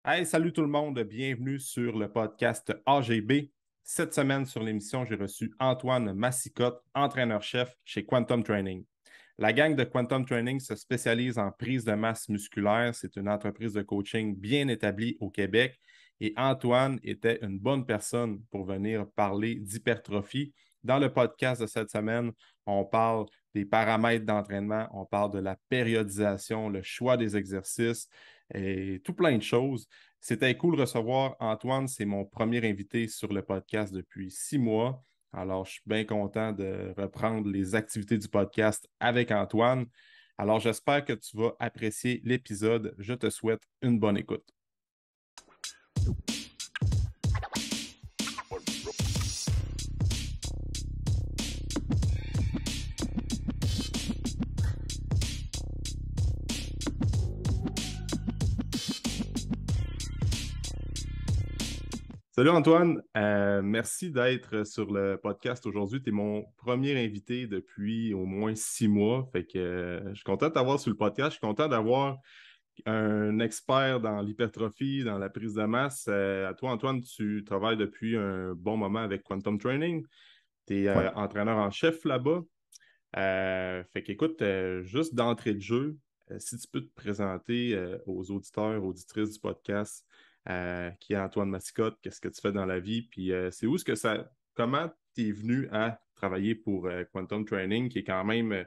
Hey, salut tout le monde, bienvenue sur le podcast AGB. Cette semaine sur l'émission, j'ai reçu Antoine Massicotte, entraîneur-chef chez Quantum Training. La gang de Quantum Training se spécialise en prise de masse musculaire. C'est une entreprise de coaching bien établie au Québec et Antoine était une bonne personne pour venir parler d'hypertrophie. Dans le podcast de cette semaine, on parle des paramètres d'entraînement, on parle de la périodisation, le choix des exercices et tout plein de choses. C'était cool de recevoir Antoine. C'est mon premier invité sur le podcast depuis 6 mois. Alors, je suis bien content de reprendre les activités du podcast avec Antoine. Alors, j'espère que tu vas apprécier l'épisode. Je te souhaite une bonne écoute. Salut Antoine, merci d'être sur le podcast aujourd'hui. Tu es mon premier invité depuis au moins 6 mois. Fait que je suis content de t'avoir sur le podcast. Je suis content d'avoir un expert dans l'hypertrophie, dans la prise de masse. À toi, Antoine, tu travailles depuis un bon moment avec Quantum Training. Tu es Ouais. entraîneur en chef là-bas. Fait qu'écoute, juste d'entrée de jeu, si tu peux te présenter aux auditeurs, auditrices du podcast, qui est Antoine Massicotte, qu'est-ce que tu fais dans la vie, puis c'est où est-ce que comment tu es venu à travailler pour Quantum Training, qui est quand même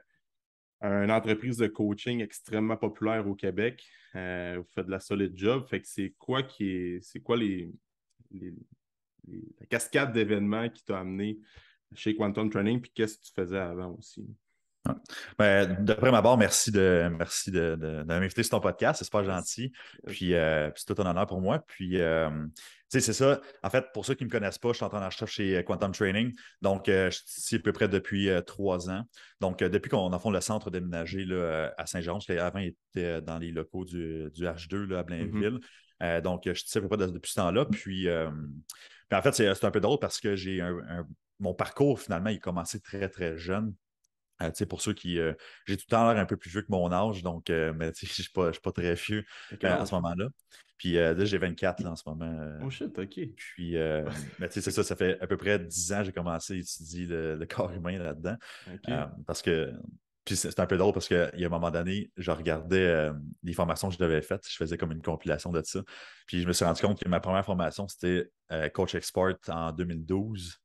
une entreprise de coaching extrêmement populaire au Québec. Vous faites de la solide job. Fait que c'est quoi les- la cascade d'événements qui t'a amené chez Quantum Training, puis qu'est-ce que tu faisais avant aussi? Ouais. Ben, de prime abord, de m'inviter sur ton podcast. C'est super Yes. gentil. Yes. Puis c'est tout un honneur pour moi. Tu sais, c'est ça. En fait, pour ceux qui ne me connaissent pas, je suis entraîneur-chef chez Quantum Training. Donc, je suis ici à peu près depuis 3 ans. Donc, depuis qu'on a fait le centre déménagé là, à Saint-Jean, parce qu'avant, il était dans les locaux du H2 là, à Mhm. Blainville. Donc, je suis ici à peu près depuis ce temps-là. Puis en fait, c'est un peu drôle parce que mon parcours, finalement, il a commencé très, très jeune. Tu sais, pour ceux qui. J'ai tout le temps l'air un peu plus vieux que mon âge, donc, mais tu sais, je suis pas très vieux T'as quel à ce âge? moment-là. Puis là, j'ai 24 là, en ce moment. Oh shit, OK. Puis, mais tu sais, c'est Fait ça, ça fait à peu près 10 ans que j'ai commencé à étudier le corps humain là-dedans. OK. Parce que. Puis c'est un peu drôle parce qu'il y a un moment donné, je regardais les formations que j'avais faites, je faisais comme une compilation de ça. Puis je me suis rendu compte que ma première formation, c'était Coach Expert en 2012.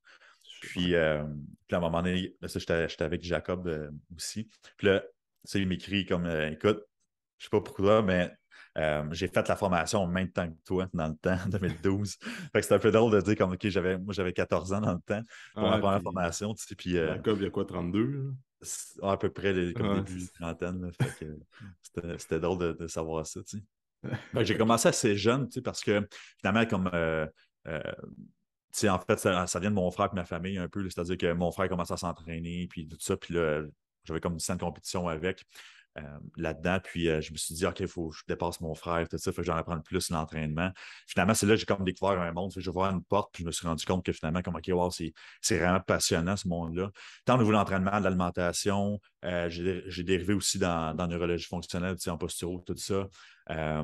Ouais. Puis à un moment donné, là, ça, j'étais avec Jacob aussi. Puis là, tu sais, il m'écrit comme écoute, je sais pas pourquoi, mais j'ai fait la formation en même temps que toi dans le temps, 2012. Fait que c'était un peu drôle de dire comme OK, moi j'avais 14 ans dans le temps pour ma Ouais, première puis formation, tu sais, puis Jacob, il y a quoi, 32, à peu près là? comme Ouais, début trentaine. Là. Fait que c'était drôle de savoir ça, tu sais. c'est Fait que j'ai OK. commencé assez jeune, tu sais, parce que finalement, comme euh, tu sais, en fait, ça vient de mon frère et ma famille un peu. C'est-à-dire que mon frère commençait à s'entraîner, puis tout ça. Puis là, j'avais comme une scène de compétition avec là-dedans. Puis je me suis dit, OK, il faut que je dépasse mon frère, tout ça. Fait que j'en apprends plus l'entraînement. Finalement, c'est là que j'ai comme découvert un monde. Fait que j'ai ouvert une porte, puis je me suis rendu compte que finalement, comme, OK, wow, c'est vraiment passionnant, ce monde-là. Tant au niveau de l'entraînement, de l'alimentation, j'ai dérivé aussi dans neurologie fonctionnelle, tu sais, en posturo, tout ça. Euh,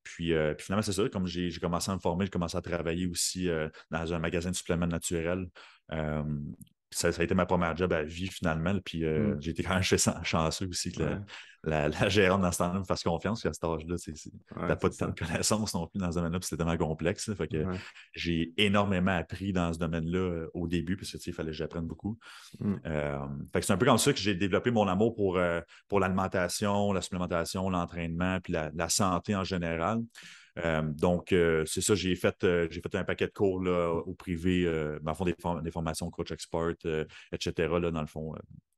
puis finalement, c'est ça. Comme j'ai commencé à me former, j'ai commencé à travailler aussi dans un magasin de suppléments naturels. Euh, ça a été ma première job à vie finalement. Là, puis Hmm. j'ai été quand même chanceux aussi que Ouais, la gérante dans ce temps-là me fasse confiance, parce qu'à cet âge-là, ouais, t'as pas c'est de temps de ça. connaissances non plus dans ce domaine-là, puis c'était tellement complexe. Là. Fait que Ouais. j'ai énormément appris dans ce domaine-là au début, parce que il fallait que j'apprenne beaucoup. Hmm. Euh, Fait que c'est un peu comme ça que j'ai développé mon amour pour l'alimentation, la supplémentation, l'entraînement, puis la santé en général. C'est ça, j'ai fait un paquet de cours là, au privé, dans le fond, des formations coach expert, etc., là, dans le fond,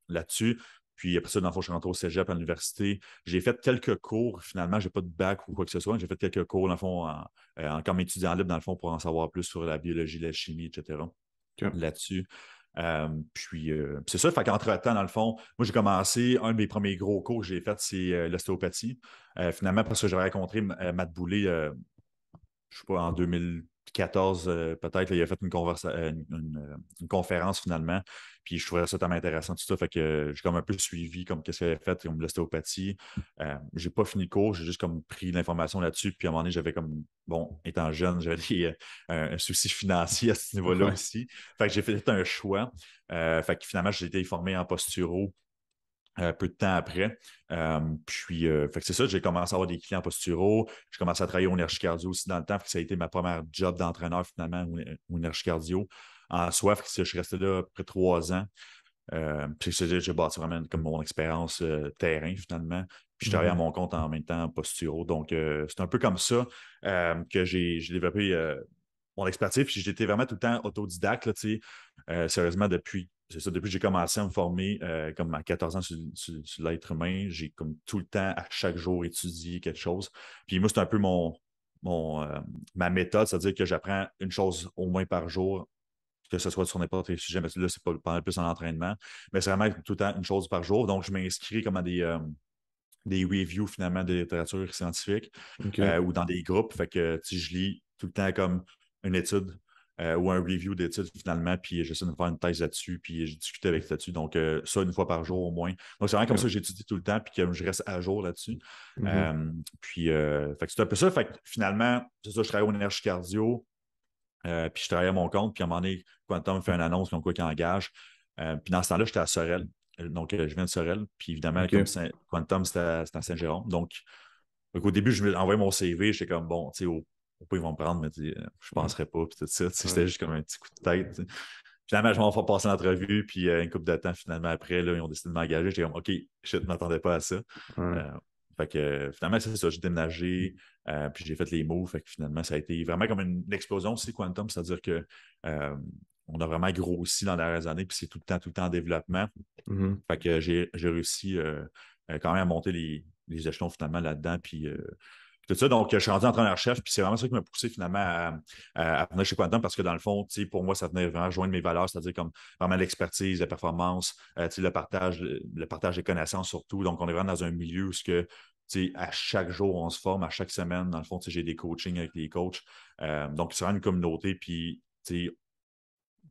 là-dessus. Puis après ça, dans le fond, je suis rentré au cégep à l'université. J'ai fait quelques cours, finalement, j'ai pas de bac ou quoi que ce soit. J'ai fait quelques cours, dans le fond, comme étudiant libre, dans le fond, pour en savoir plus sur la biologie, la chimie, etc. OK. là-dessus. C'est ça, fait qu'entre-temps, dans le fond, moi j'ai commencé, un de mes premiers gros cours que j'ai fait, c'est l'ostéopathie. Finalement, parce que j'avais rencontré Matt Boulay, je sais pas, en 2000. 14, peut-être, là, il a fait une conférence finalement. Puis je trouvais ça tellement intéressant, tout ça. Fait que j'ai comme un peu suivi comme qu'est-ce qu'il avait fait, comme l'ostéopathie. J'ai pas fini le cours, j'ai juste comme pris l'information là-dessus. Puis à un moment donné, j'avais comme, bon, étant jeune, j'avais un souci financier à ce niveau-là Ouais. aussi. Fait que j'ai fait un choix. Fait que finalement, j'ai été formé en posturo peu de temps après. Fait que c'est ça, j'ai commencé à avoir des clients posturaux. J'ai commencé à travailler au Nergie Cardio aussi dans le temps. Fait que ça a été ma première job d'entraîneur finalement au Nergie Cardio. En soi, fait que je suis resté là à peu près 3 ans. Puis j'ai bâti vraiment comme mon expérience terrain finalement. Puis je travaillais à Mhm. mon compte en même temps en posturo. Donc, c'est un peu comme ça que j'ai développé mon expertise. Puis j'étais vraiment tout le temps autodidacte, là, tu sais. Sérieusement, depuis que j'ai commencé à me former comme à 14 ans sur l'être humain, j'ai comme tout le temps, à chaque jour, étudié quelque chose. Puis moi, c'est un peu ma méthode, c'est-à-dire que j'apprends une chose au moins par jour, que ce soit sur n'importe quel sujet, mais là, c'est pas plus en entraînement. Mais c'est vraiment tout le temps une chose par jour. Donc, je m'inscris comme à des reviews finalement de littérature scientifique OK. ou dans des groupes. Fait que je lis tout le temps comme une étude ou un review d'études finalement, puis j'essaie de me faire une thèse là-dessus, puis j'ai discuté avec là-dessus. Donc, ça, une fois par jour au moins. Donc, c'est vraiment comme ça OK. que j'étudie tout le temps, puis que je reste à jour là-dessus. Mhm. Fait que c'est un peu ça. Fait que finalement, c'est ça, je travaille au Énergie Cardio, puis je travaillais à mon compte, puis à un moment donné, Quantum fait une annonce comme quoi qu'il engage. Puis dans ce temps-là, j'étais à Sorel. Donc, je viens de Sorel. Puis évidemment, comme OK. Quantum, c'était à Saint-Jérôme. Donc, au début, je lui ai envoyé mon CV. J'étais comme, bon, tu sais, au pas ils vont me prendre, mais je ne penserais pas. Puis tout ça, Ouais. c'était juste comme un petit coup de tête. T'sais. Finalement, je m'en fais passer l'entrevue. Puis une couple de temps, finalement, après, là, ils ont décidé de m'engager. J'étais comme, OK, je ne m'attendais pas à ça. Ouais. Euh, Fait que finalement, c'est ça. J'ai déménagé, puis j'ai fait les moves. Fait que finalement, ça a été vraiment comme une explosion aussi, Quantum. C'est-à-dire que euh, on a vraiment grossi dans les dernières années, puis c'est tout le temps en développement. Mhm. Fait que j'ai réussi quand même à monter les échelons finalement là-dedans. Puis tout ça. Donc, je suis rendu entraîneur-chef, puis c'est vraiment ça qui m'a poussé finalement à venir chez Quantum parce que dans le fond, pour moi, ça venait vraiment joindre mes valeurs, c'est-à-dire comme vraiment l'expertise, la performance, le partage des connaissances surtout. Donc, on est vraiment dans un milieu où à chaque jour, on se forme, à chaque semaine, dans le fond, j'ai des coachings avec les coachs. Donc, c'est vraiment une communauté, puis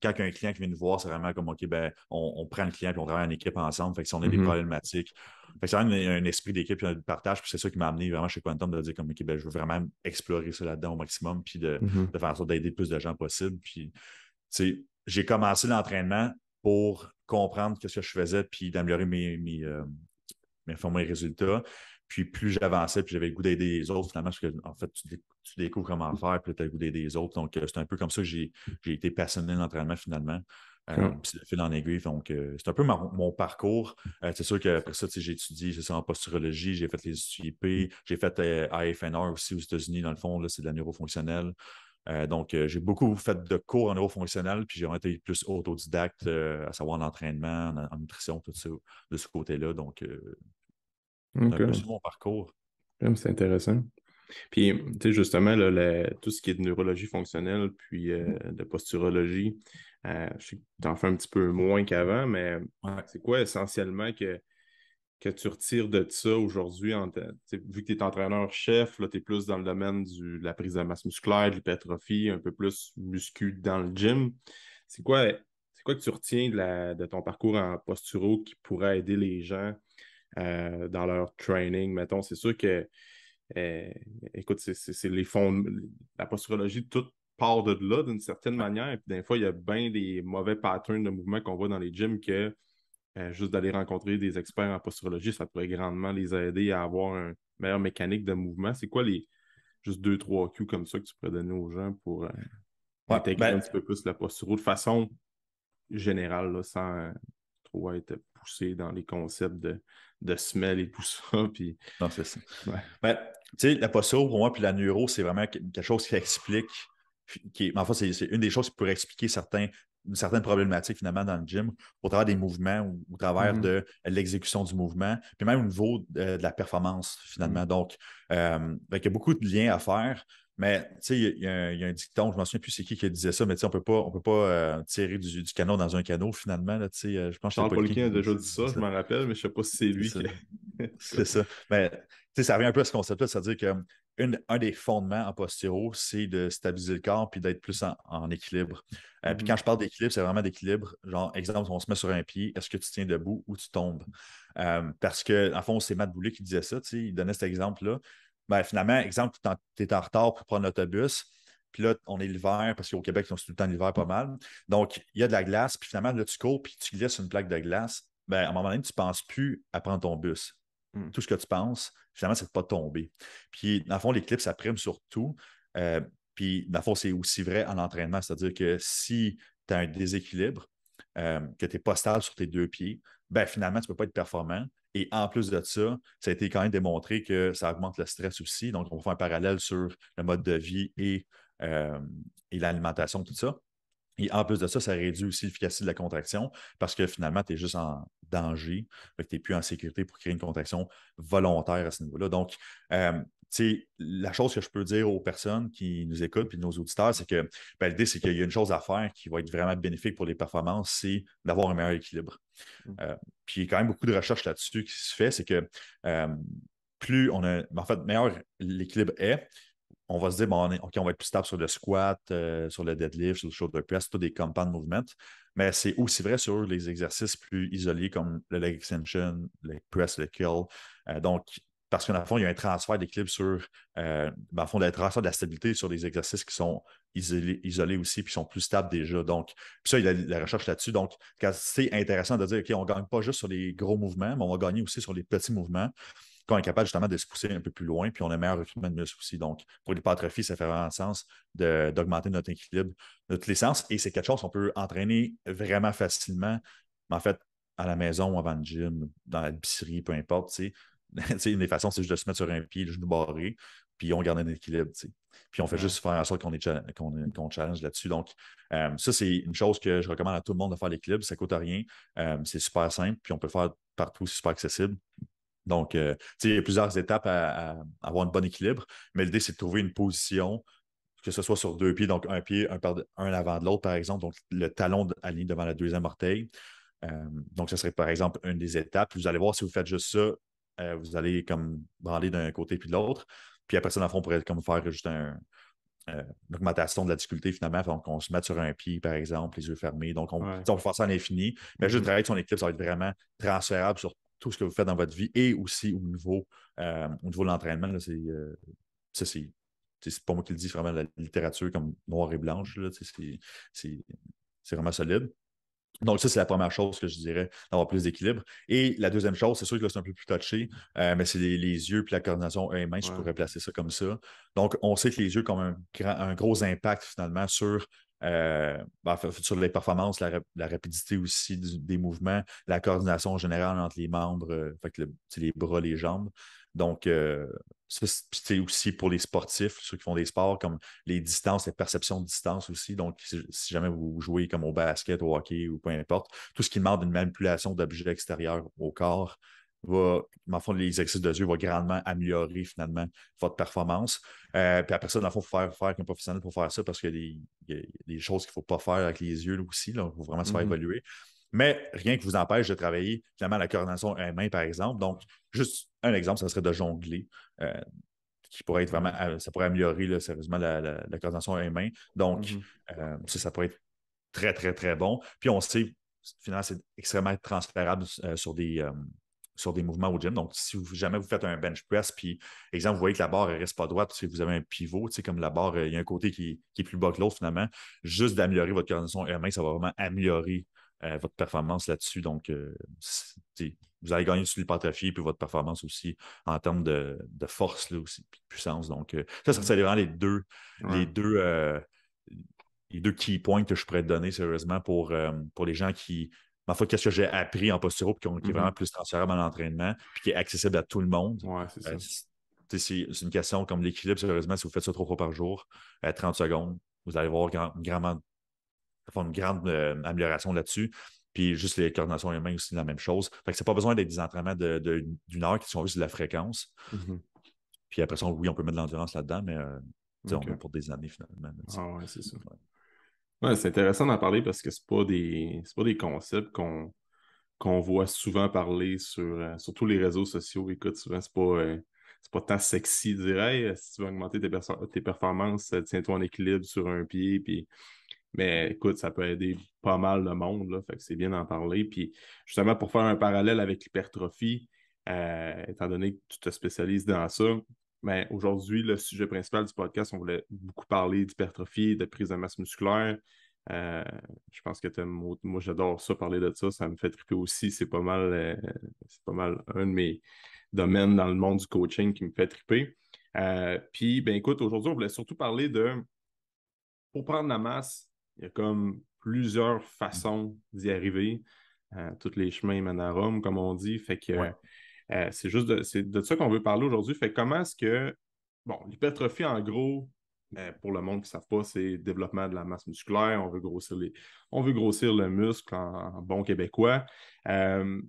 quand il y a un client qui vient nous voir, c'est vraiment comme, OK, ben, on prend le client et on travaille en équipe ensemble. Fait que si on a des Mhm. problématiques, fait que c'est vraiment un esprit d'équipe et de partage. Puis c'est ça qui m'a amené vraiment chez Quantum de dire comme, OK, ben, je veux vraiment explorer ça là-dedans au maximum puis Mhm. de faire en sorte d'aider le plus de gens possible. Puis, j'ai commencé l'entraînement pour comprendre ce que je faisais puis d'améliorer mes résultats. Puis plus j'avançais, puis j'avais le goût d'aider les autres, finalement, parce que en fait, tu découvres comment faire, puis tu as le goût d'aider les autres. Donc, c'est un peu comme ça que j'ai été passionné de l'entraînement finalement. OK. Puis c'est le fil en aiguille. Donc, c'est un peu mon parcours. C'est sûr qu'après ça, j'ai étudié, c'est ça, en posturologie, j'ai fait les UIP, j'ai fait AFNR aussi aux États-Unis, dans le fond, là, c'est de la neurofonctionnelle. Donc, j'ai beaucoup fait de cours en neurofonctionnel, puis j'ai été plus autodidacte, à savoir en entraînement, en nutrition, tout ça, de ce côté-là. Donc, c'est un peu OK. sur mon parcours. C'est intéressant. Puis, tu sais, justement, là, tout ce qui est de neurologie fonctionnelle, puis de posturologie, je sais que tu en fais un petit peu moins qu'avant, mais Ouais. c'est quoi essentiellement que tu retires de ça aujourd'hui, vu que tu es entraîneur-chef, là, tu es plus dans le domaine de la prise de masse musculaire, de l'hypertrophie, un peu plus muscu dans le gym. C'est quoi, c'est quoi que tu retiens de ton parcours en posturo qui pourrait aider les gens dans leur training? Mettons, c'est sûr que euh, écoute, c'est les fonds, la posturologie, tout part de là d'une certaine Ouais. manière. Et puis, des fois, il y a bien des mauvais patterns de mouvement qu'on voit dans les gyms que juste d'aller rencontrer des experts en posturologie, ça pourrait grandement les aider à avoir une meilleure mécanique de mouvement. C'est quoi les juste deux, trois cues comme ça que tu pourrais donner aux gens pour Ouais, intégrer un ben, petit peu plus la posturo de façon générale, là, sans trop être poussé dans les concepts de semelle et tout ça. Puis, non, c'est ça. ouais. Ben, tu sais, la posture pour moi, puis la neuro, c'est vraiment quelque chose qui explique, en fait, c'est une des choses qui pourrait expliquer certaines problématiques finalement dans le gym au travers des mouvements ou au travers Mhm. de l'exécution du mouvement, puis même au niveau de la performance finalement. Mhm. Donc, il y a beaucoup de liens à faire. Mais tu sais, il y a un dicton, je ne me souviens plus c'est qui disait ça, mais tu sais, on peut pas tirer du canot dans un canot finalement. Là, tu sais, je pense que c'était Charles Paul King Poliquin a qui déjà disait dit ça, je ça. m'en rappelle, mais je ne sais pas si c'est C'est lui ça. qui. C'est ça. Mais tu sais, ça revient un peu à ce concept-là, c'est-à-dire que un des fondements en posturo, c'est de stabiliser le corps puis d'être plus en équilibre. Puis quand je parle d'équilibre, c'est vraiment d'équilibre. Genre, exemple, on se met sur un pied, est-ce que tu tiens debout ou tu tombes? Parce que, en fond, c'est Matt Boulet qui disait ça, il donnait cet exemple-là. Ben, finalement, exemple, tu es en retard pour prendre l'autobus, puis là, on est l'hiver, parce qu'au Québec, c'est tout le temps l'hiver pas mal. Donc, il y a de la glace, puis finalement, là, tu cours, puis tu glisses une plaque de glace. Ben, à un moment donné, tu ne penses plus à prendre ton bus. Tout ce que tu penses, finalement, c'est de ne pas tomber. Puis, dans le fond, l'équilibre, ça prime sur tout. Puis, dans le fond, c'est aussi vrai en entraînement, c'est-à-dire que si tu as un déséquilibre, que tu n'es pas stable sur tes deux pieds, ben finalement, tu ne peux pas être performant. Et en plus de ça, ça a été quand même démontré que ça augmente le stress aussi. Donc, on va faire un parallèle sur le mode de vie et l'alimentation, tout ça. Et en plus de ça, ça réduit aussi l'efficacité de la contraction parce que finalement, tu es juste en danger. Tu n'es plus en sécurité pour créer une contraction volontaire à ce niveau-là. Donc, la chose que je peux dire aux personnes qui nous écoutent et nos auditeurs, c'est que ben, l'idée, c'est qu'il y a une chose à faire qui va être vraiment bénéfique pour les performances, c'est d'avoir un meilleur équilibre. Puis il y a quand même beaucoup de recherches là-dessus qui se fait, c'est que plus on a, en fait, meilleur l'équilibre est, on va se dire, bon, OK, on va être plus stable sur le squat, sur le deadlift, sur le shoulder press, tout des compound movements. Mais c'est aussi vrai sur les exercices plus isolés comme le leg extension, le press, le curl. Donc, parce qu'en fond, il y a un transfert d'équilibre sur, en fond, un transfert de la stabilité sur les exercices qui sont isolés aussi, puis qui sont plus stables déjà. Donc, puis ça, il y a la recherche là-dessus. Donc, c'est intéressant de dire, OK, on ne gagne pas juste sur les gros mouvements, mais on va gagner aussi sur les petits mouvements qu'on est capable justement de se pousser un peu plus loin, puis on a un meilleur recrutement de muscles aussi. Donc, pour l'hypertrophie, ça fait vraiment sens d'augmenter notre équilibre de tous les sens. Et c'est quelque chose qu'on peut entraîner vraiment facilement, en fait, à la maison ou avant le gym, dans la épicerie, peu importe. Une des façons, c'est juste de se mettre sur un pied, le genou barré, puis on garde un équilibre. Puis on fait juste faire en sorte qu'on challenge là-dessus. Donc, ça, c'est une chose que je recommande à tout le monde de faire l'équilibre. Ça ne coûte rien. C'est super simple, puis on peut le faire partout, c'est super accessible. Donc, il y a plusieurs étapes à avoir un bon équilibre, mais l'idée, c'est de trouver une position, que ce soit sur deux pieds, donc un pied, un avant de l'autre, par exemple, donc le talon aligné devant le deuxième orteil. Donc, ce serait, par exemple, une des étapes. Vous allez voir, si vous faites juste ça, vous allez comme branler d'un côté puis de l'autre. Puis après ça, dans le fond, on pourrait comme faire juste une augmentation de la difficulté finalement. Donc, on se met sur un pied, par exemple, les yeux fermés. Donc, on peut faire ça à l'infini. Mais juste travailler son équilibre, ça va être vraiment transférable sur tout ce que vous faites dans votre vie et aussi au niveau de l'entraînement. Là, ça, c'est pas moi qui le dis, c'est vraiment la littérature comme noir et blanche. Là, c'est vraiment solide. Donc, ça, c'est la première chose que je dirais, d'avoir plus d'équilibre. Et la deuxième chose, c'est sûr que là, c'est un peu plus touché, mais c'est les yeux puis la coordination œil-main, je pourrais placer ça comme ça. Donc, on sait que les yeux ont un gros impact finalement sur les performances, la rapidité aussi des mouvements, la coordination générale entre les membres, les bras, les jambes. Donc, c'est aussi pour les sportifs, ceux qui font des sports comme les distances, les perceptions de distance aussi. Donc, si jamais vous jouez comme au basket, au hockey ou peu importe, tout ce qui demande une manipulation d'objets extérieurs au corps dans le fond, les exercices de yeux vont grandement améliorer finalement votre performance. Puis après ça, dans le fond, il faut faire qu'un professionnel pour faire ça parce qu'il y a des choses qu'il ne faut pas faire avec les yeux là, aussi. Il faut vraiment se faire évaluer. Mais rien qui vous empêche de travailler finalement la coordination main, par exemple. Donc, juste un exemple, ça serait de jongler. Qui pourrait être vraiment, ça pourrait améliorer là, sérieusement la coordination main. Donc, ça pourrait être très, très, très bon. Puis on sait, finalement, c'est extrêmement transférable sur des mouvements au gym. Donc, si jamais vous faites un bench press, puis, exemple, vous voyez que la barre ne reste pas droite, parce que vous avez un pivot, comme la barre, il y a un côté qui est plus bas que l'autre, finalement, juste d'améliorer votre coordination main, ça va vraiment améliorer votre performance là-dessus. Donc, vous allez gagner sur l'hypertrophie puis votre performance aussi en termes de force là, aussi, puis de puissance. Donc, ça serait vraiment les deux key points que je pourrais te donner sérieusement pour les gens qui. En fait, qu'est-ce que j'ai appris en posturo qui est vraiment plus transférable à l'entraînement puis qui est accessible à tout le monde. Ouais, c'est ça. C'est une question comme l'équilibre, sérieusement, si vous faites ça 3 fois par jour, 30 secondes, vous allez voir une grande amélioration là-dessus. Puis juste les coordinations humaines aussi, la même chose. Fait que c'est pas besoin d'être des entraînements d'une heure qui sont juste de la fréquence. Puis après ça, oui, on peut mettre de l'endurance là-dedans, mais on a pour des années finalement. Ah ouais, c'est ça. Ouais, c'est intéressant d'en parler parce que c'est pas des concepts qu'on voit souvent parler sur tous les réseaux sociaux. Écoute, souvent, c'est c'est pas tant sexy de dire hey, si tu veux augmenter tes performances, tiens-toi en équilibre sur un pied. Puis... Mais écoute, ça peut aider pas mal le monde, là, fait que c'est bien d'en parler. Puis justement, pour faire un parallèle avec l'hypertrophie, étant donné que tu te spécialises dans ça, mais aujourd'hui, le sujet principal du podcast, on voulait beaucoup parler d'hypertrophie, de prise de masse musculaire. Euh, je pense que moi, j'adore ça, parler de ça. Ça me fait triper aussi. C'est pas mal un de mes domaines dans le monde du coaching qui me fait triper. Puis, ben écoute, aujourd'hui, on voulait surtout parler pour prendre la masse, il y a comme plusieurs façons d'y arriver. Tous les chemins mènent à Rome, comme on dit. Fait que Ouais. c'est de ça qu'on veut parler aujourd'hui. Fait que comment est-ce que, bon, l'hypertrophie, en gros, pour le monde qui ne savent pas, c'est développement de la masse musculaire. On veut grossir le muscle en bon québécois. Euh,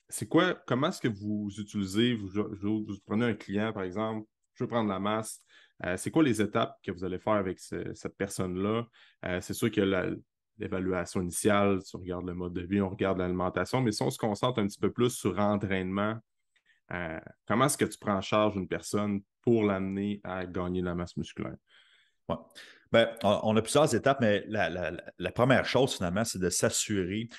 c'est quoi, comment est-ce que vous utilisez, vous prenez un client, par exemple, je veux prendre la masse. C'est quoi les étapes que vous allez faire avec cette personne-là? C'est sûr que l'évaluation initiale, tu regardes le mode de vie, on regarde l'alimentation, mais si on se concentre un petit peu plus sur l'entraînement, comment est-ce que tu prends en charge une personne pour l'amener à gagner de la masse musculaire? Ouais. Ben, on a plusieurs étapes, mais la première chose, finalement, c'est de s'assurer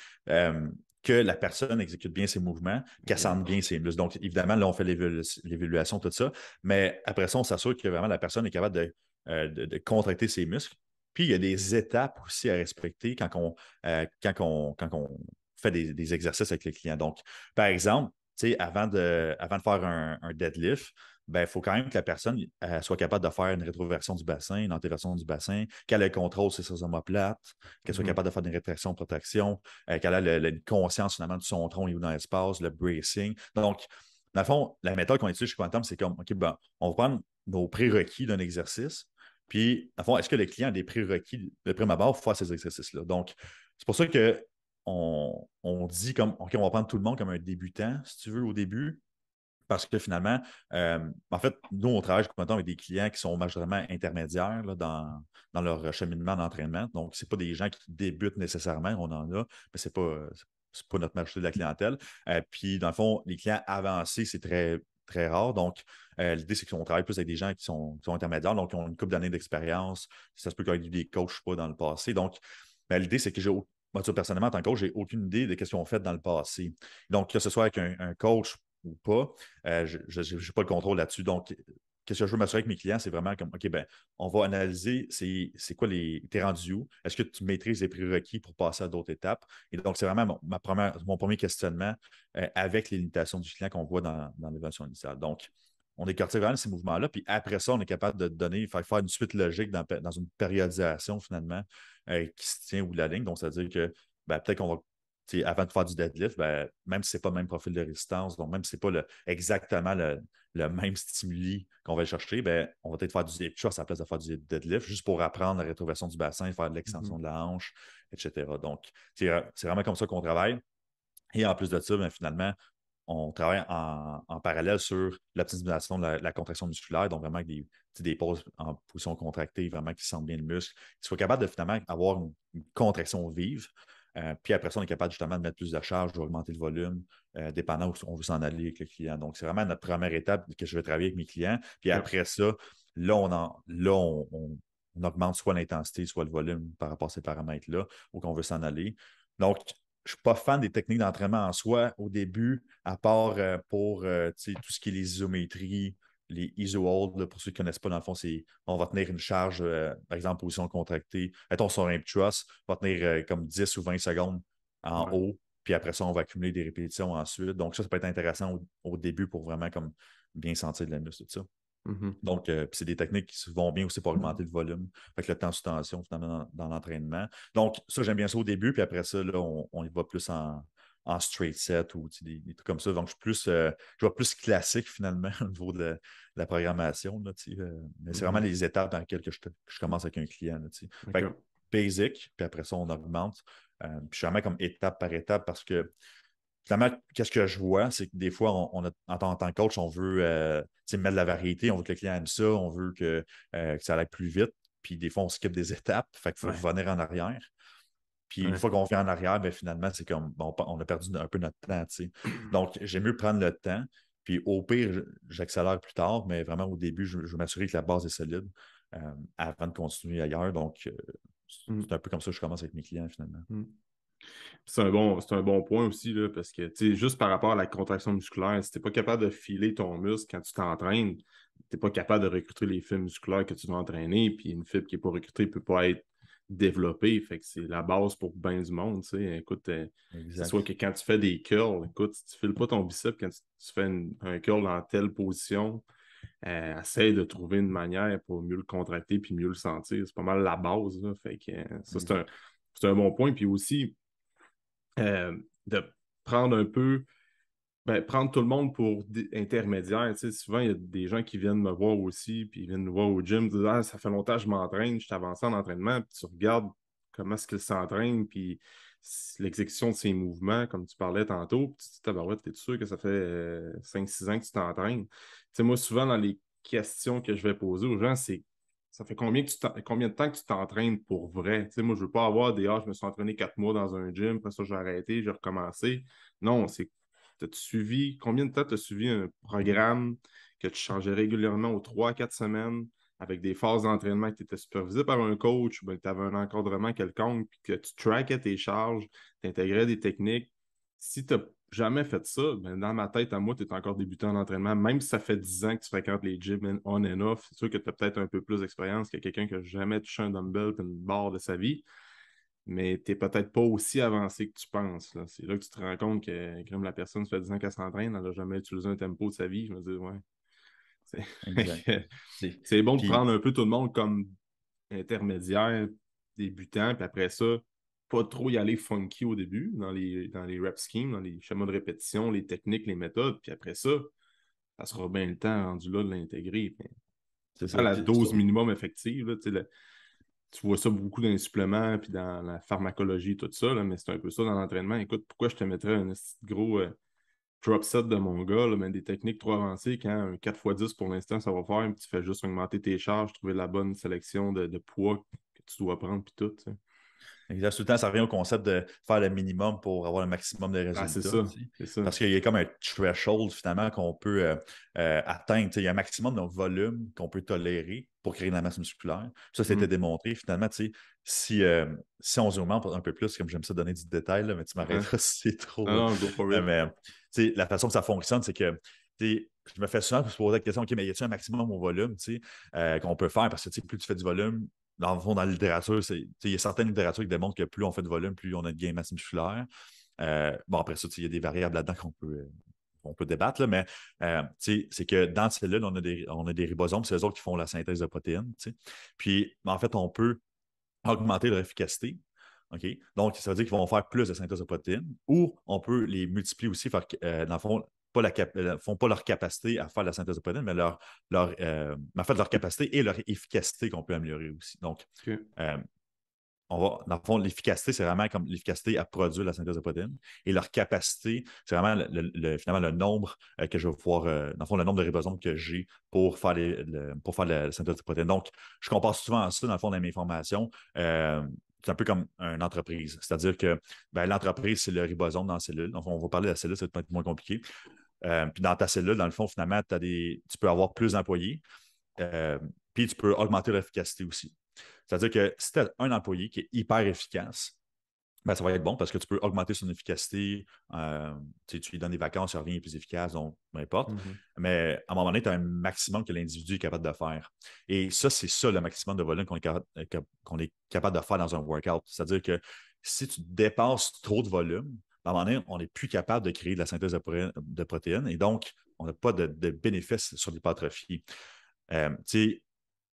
que la personne exécute bien ses mouvements, qu'elle sente bien ses muscles. Donc, évidemment, là, on fait l'évaluation, tout ça, mais après ça, on s'assure que vraiment la personne est capable de contracter ses muscles. Puis, il y a des étapes aussi à respecter quand on fait des exercices avec les clients. Donc, par exemple, avant de faire un deadlift, ben, il faut quand même que la personne soit capable de faire une rétroversion du bassin, une antéversion du bassin, qu'elle ait le contrôle sur ses omoplates, qu'elle soit capable de faire une rétraction, protraction, qu'elle ait une conscience finalement de son tronc et où dans l'espace, le bracing. Donc, dans le fond, la méthode qu'on utilise chez Quantum, c'est comme, OK, ben, on va prendre nos prérequis d'un exercice, puis, dans le fond, est-ce que le client a des prérequis de prime abord pour faire ces exercices-là? Donc, c'est pour ça que on dit comme, OK, on va prendre tout le monde comme un débutant, si tu veux, au début, parce que finalement, en fait, nous, on travaille avec des clients qui sont majoritairement intermédiaires là, dans leur cheminement d'entraînement. Donc, ce pas des gens qui débutent nécessairement, on en a, mais ce n'est pas notre marché de la clientèle. Puis, dans le fond, les clients avancés, c'est très, très rare. Donc, l'idée, c'est qu'on travaille plus avec des gens qui sont intermédiaires, donc qui ont une couple d'années d'expérience. Ça se peut qu'ils aient eu des coachs pas dans le passé. Donc, l'idée, c'est que moi, personnellement, en tant que coach, j'ai aucune idée de ce qu'ils ont fait dans le passé. Donc, que ce soit avec un coach ou pas, je n'ai pas le contrôle là-dessus. Donc, qu'est-ce que je veux m'assurer avec mes clients, c'est vraiment comme, OK, ben, on va analyser c'est quoi t'es rendu où? Est-ce que tu maîtrises les prérequis pour passer à d'autres étapes? Et donc, c'est vraiment mon premier questionnement avec les limitations du client qu'on voit dans l'évaluation initiale. Donc, on décortique vraiment ces mouvements-là, puis après ça, on est capable de donner, faire une suite logique dans une périodisation finalement qui se tient au bout de la ligne. Donc, c'est-à-dire que ben, peut-être qu'on va avant de faire du deadlift, ben, même si ce n'est pas le même profil de résistance, donc même si ce n'est pas exactement le même stimuli qu'on va chercher, ben, on va peut-être faire du hip thrust à la place de faire du deadlift, juste pour apprendre la rétroversion du bassin, faire de l'extension de la hanche, etc. Donc, c'est vraiment comme ça qu'on travaille. Et en plus de ça, ben, finalement, on travaille en parallèle sur l'optimisation de la contraction musculaire, donc vraiment avec des poses en position contractée, vraiment qui sentent bien le muscle, qui soient capables de finalement avoir une contraction vive. Puis après ça, on est capable justement de mettre plus de charge, d'augmenter le volume, dépendant où on veut s'en aller avec le client. Donc, c'est vraiment notre première étape que je vais travailler avec mes clients. Puis après ça, là, on augmente soit l'intensité, soit le volume par rapport à ces paramètres-là, où on veut s'en aller. Donc, je ne suis pas fan des techniques d'entraînement en soi au début, à part pour tout ce qui est les isométries, les iso-hold, pour ceux qui ne connaissent pas, dans le fond, c'est on va tenir une charge, par exemple, position contractée. Mettons sur un truss, on va tenir comme 10 ou 20 secondes en Ouais. haut, puis après ça, on va accumuler des répétitions ensuite. Donc, ça peut être intéressant au début pour vraiment comme bien sentir de la muscle, tout ça. Mhm. Donc, c'est des techniques qui vont bien aussi pour augmenter le volume, avec le temps sous tension finalement dans l'entraînement. Donc, ça, j'aime bien ça au début, puis après ça, là, on y va plus en straight set ou des trucs comme ça. Donc, je vois plus classique finalement au niveau de la programmation. Là, mais c'est vraiment Mhm. les étapes dans lesquelles je commence avec un client. Là, fait que OK. basic, puis après ça, on augmente. Puis je suis vraiment comme étape par étape parce que finalement, qu'est-ce que je vois, c'est que des fois, en tant que coach, on veut mettre de la variété, on veut que le client aime ça, on veut que ça aille plus vite. Puis des fois, on skip des étapes, fait qu'il faut Ouais. revenir en arrière. Puis une Ouais. fois qu'on revient en arrière, ben, finalement, c'est comme bon, on a perdu un peu notre temps. Donc, j'aime mieux prendre le temps. Puis au pire, j'accélère plus tard, mais vraiment au début, je veux m'assurer que la base est solide avant de continuer ailleurs. Donc, Mm. c'est un peu comme ça que je commence avec mes clients finalement. Mm. C'est un bon point aussi, là, parce que juste par rapport à la contraction musculaire, si tu n'es pas capable de filer ton muscle quand tu t'entraînes, tu n'es pas capable de recruter les fibres musculaires que tu dois entraîner, puis une fibre qui n'est pas recrutée ne peut pas être développée. Fait que c'est la base pour bien du monde. Écoute, c'est soit Exact. que quand tu fais des curls, écoute, si tu ne files pas ton biceps quand tu fais un curl dans telle position, essaye de trouver une manière pour mieux le contracter puis mieux le sentir. C'est pas mal la base. Là. Fait que ça, Exact. c'est un bon point. Puis aussi, de prendre un peu, prendre tout le monde pour intermédiaire. Tu sais, souvent, il y a des gens qui viennent me voir aussi, puis ils viennent nous voir au gym, disent ah, ça fait longtemps que je m'entraîne, je suis avancé en entraînement, puis tu regardes comment est-ce qu'ils s'entraînent, puis l'exécution de ses mouvements, comme tu parlais tantôt, puis tu te dis, tabarouette, t'es sûr que ça fait 5-6 ans que tu t'entraînes? Tu sais, moi, souvent, dans les questions que je vais poser aux gens, c'est ça fait combien de temps que tu t'entraînes pour vrai? Tu sais, moi, je ne veux pas avoir des je me suis entraîné 4 mois dans un gym, après ça, j'ai arrêté, j'ai recommencé. Non, c'est combien de temps tu as suivi un programme que tu changeais régulièrement aux 3-4 semaines avec des phases d'entraînement que tu étais supervisé par un coach ou que tu avais un encadrement quelconque puis que tu trackais tes charges, tu intégrais des techniques. Si tu n'as jamais fait ça, dans ma tête, à moi, tu es encore débutant en entraînement. Même si ça fait 10 ans que tu fréquentes les gyms on and off, c'est sûr que tu as peut-être un peu plus d'expérience que quelqu'un qui n'a jamais touché un dumbbell et une barre de sa vie, mais tu n'es peut-être pas aussi avancé que tu penses. Là. C'est là que tu te rends compte que comme la personne, ça fait 10 ans qu'elle s'entraîne, elle n'a jamais utilisé un tempo de sa vie. Je me dis, ouais. Exact. C'est bon de Puis, prendre un peu tout le monde comme intermédiaire, débutant, puis après ça, pas trop y aller funky au début, dans les rep schemes, dans les schémas de répétition, les techniques, les méthodes, puis après ça sera bien le temps rendu là de l'intégrer. c'est C'est pas ça. la Puis, dose minimum effective, là, tu vois ça beaucoup dans les suppléments puis dans la pharmacologie, tout ça, là, mais c'est un peu ça dans l'entraînement. Écoute, pourquoi je te mettrais un gros drop set de mon gars, là, mais des techniques trop avancées quand un 4x10 pour l'instant, ça va faire, puis tu fais juste augmenter tes charges, trouver la bonne sélection de poids que tu dois prendre, puis tout. Tu sais. exact. Tout le temps, ça revient au concept de faire le minimum pour avoir le maximum de Ah, c'est résultats. ça, Tu sais. c'est ça. Parce qu'il y a comme un threshold finalement qu'on peut atteindre. Tu sais, il y a un maximum de volume qu'on peut tolérer pour créer de la masse musculaire. Ça, c'était Mm. démontré. Finalement, tu sais, si on zoome un peu plus, comme j'aime ça donner du détail, là, mais tu Uh-huh. m'arrêteras si c'est trop. Non, non, go for it. Mais tu sais, la façon que ça fonctionne, c'est que tu sais, je me fais souvent se poser la question, OK, mais y a-t-il un maximum au volume tu sais, qu'on peut faire? Parce que tu sais, plus tu fais du volume, dans le fond, dans la littérature, il y a certaines littératures qui démontrent que plus on fait de volume, plus on a de gain masse musculaire. Bon, après ça, il y a des variables là-dedans qu'on peut débattre, là, mais c'est que dans la cellule, on a des ribosomes, c'est eux autres qui font la synthèse de protéines. Puis, en fait, on peut augmenter leur efficacité. OK? Donc, ça veut dire qu'ils vont faire plus de synthèse de protéines ou on peut les multiplier aussi, dans le fond, font pas leur capacité à faire la synthèse de protéines, mais en fait, leur capacité et leur efficacité qu'on peut améliorer aussi. Donc, OK. euh, dans le fond, l'efficacité, c'est vraiment comme l'efficacité à produire la synthèse de protéines. Et leur capacité, c'est vraiment finalement le nombre que je vais pouvoir, dans le fond, le nombre de ribosomes que j'ai pour faire, pour faire la synthèse de protéines. Donc, je compare souvent à ça, dans le fond, dans mes formations. C'est un peu comme une entreprise. C'est-à-dire que l'entreprise, c'est le ribosome dans la cellule. Donc, on va parler de la cellule, ça va être moins compliqué. Puis dans ta cellule, dans le fond, finalement, tu peux avoir plus d'employés. Puis tu peux augmenter l'efficacité aussi. C'est-à-dire que si tu as un employé qui est hyper efficace, ça va être bon parce que tu peux augmenter son efficacité. Tu lui donnes des vacances, il revient plus efficace, donc peu importe. Mhm. Mais à un moment donné, tu as un maximum que l'individu est capable de faire. Et ça, c'est ça le maximum de volume qu'on est capable de faire dans un workout. C'est-à-dire que si tu dépasses trop de volume, à un moment donné, on n'est plus capable de créer de la synthèse de protéines et donc, on n'a pas de bénéfices sur l'hypertrophie.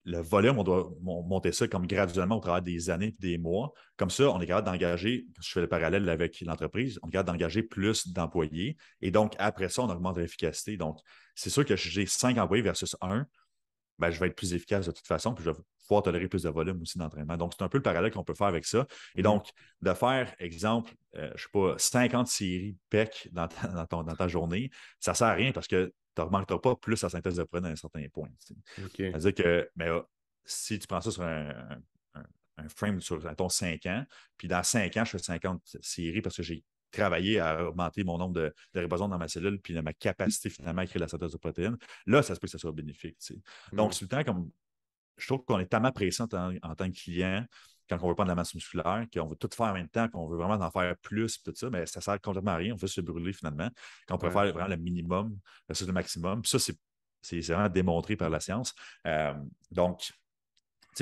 Le volume, on doit monter ça comme graduellement au travers des années et des mois. Comme ça, on est capable d'engager, je fais le parallèle avec l'entreprise, on est capable d'engager plus d'employés. Et donc, après ça, on augmente l'efficacité. Donc, c'est sûr que j'ai 5 employés versus 1, je vais être plus efficace de toute façon, puis je vais pouvoir tolérer plus de volume aussi d'entraînement. Donc, c'est un peu le parallèle qu'on peut faire avec ça. Et Mhm. donc, de faire, exemple, je ne sais pas, 50 séries PEC dans ta journée, ça ne sert à rien parce que tu n'augmenteras pas plus la synthèse de protéines à un certain point. OK. C'est-à-dire que si tu prends ça sur un frame sur, mettons, 5 ans, puis dans 5 ans, je fais 50 séries parce que j'ai travailler à augmenter mon nombre de ribosomes dans ma cellule, puis ma capacité finalement à créer la synthèse de protéines, là, ça se peut que ça soit bénéfique. Donc, c'est le temps comme. Je trouve qu'on est tellement pressé en tant que client quand on veut prendre de la masse musculaire, qu'on veut tout faire en même temps, qu'on veut vraiment en faire plus, tout ça, mais ça ne sert complètement à rien. On fait se brûler finalement. Quand on peut faire vraiment le minimum versus le maximum. Puis ça, c'est vraiment démontré par la science. Donc,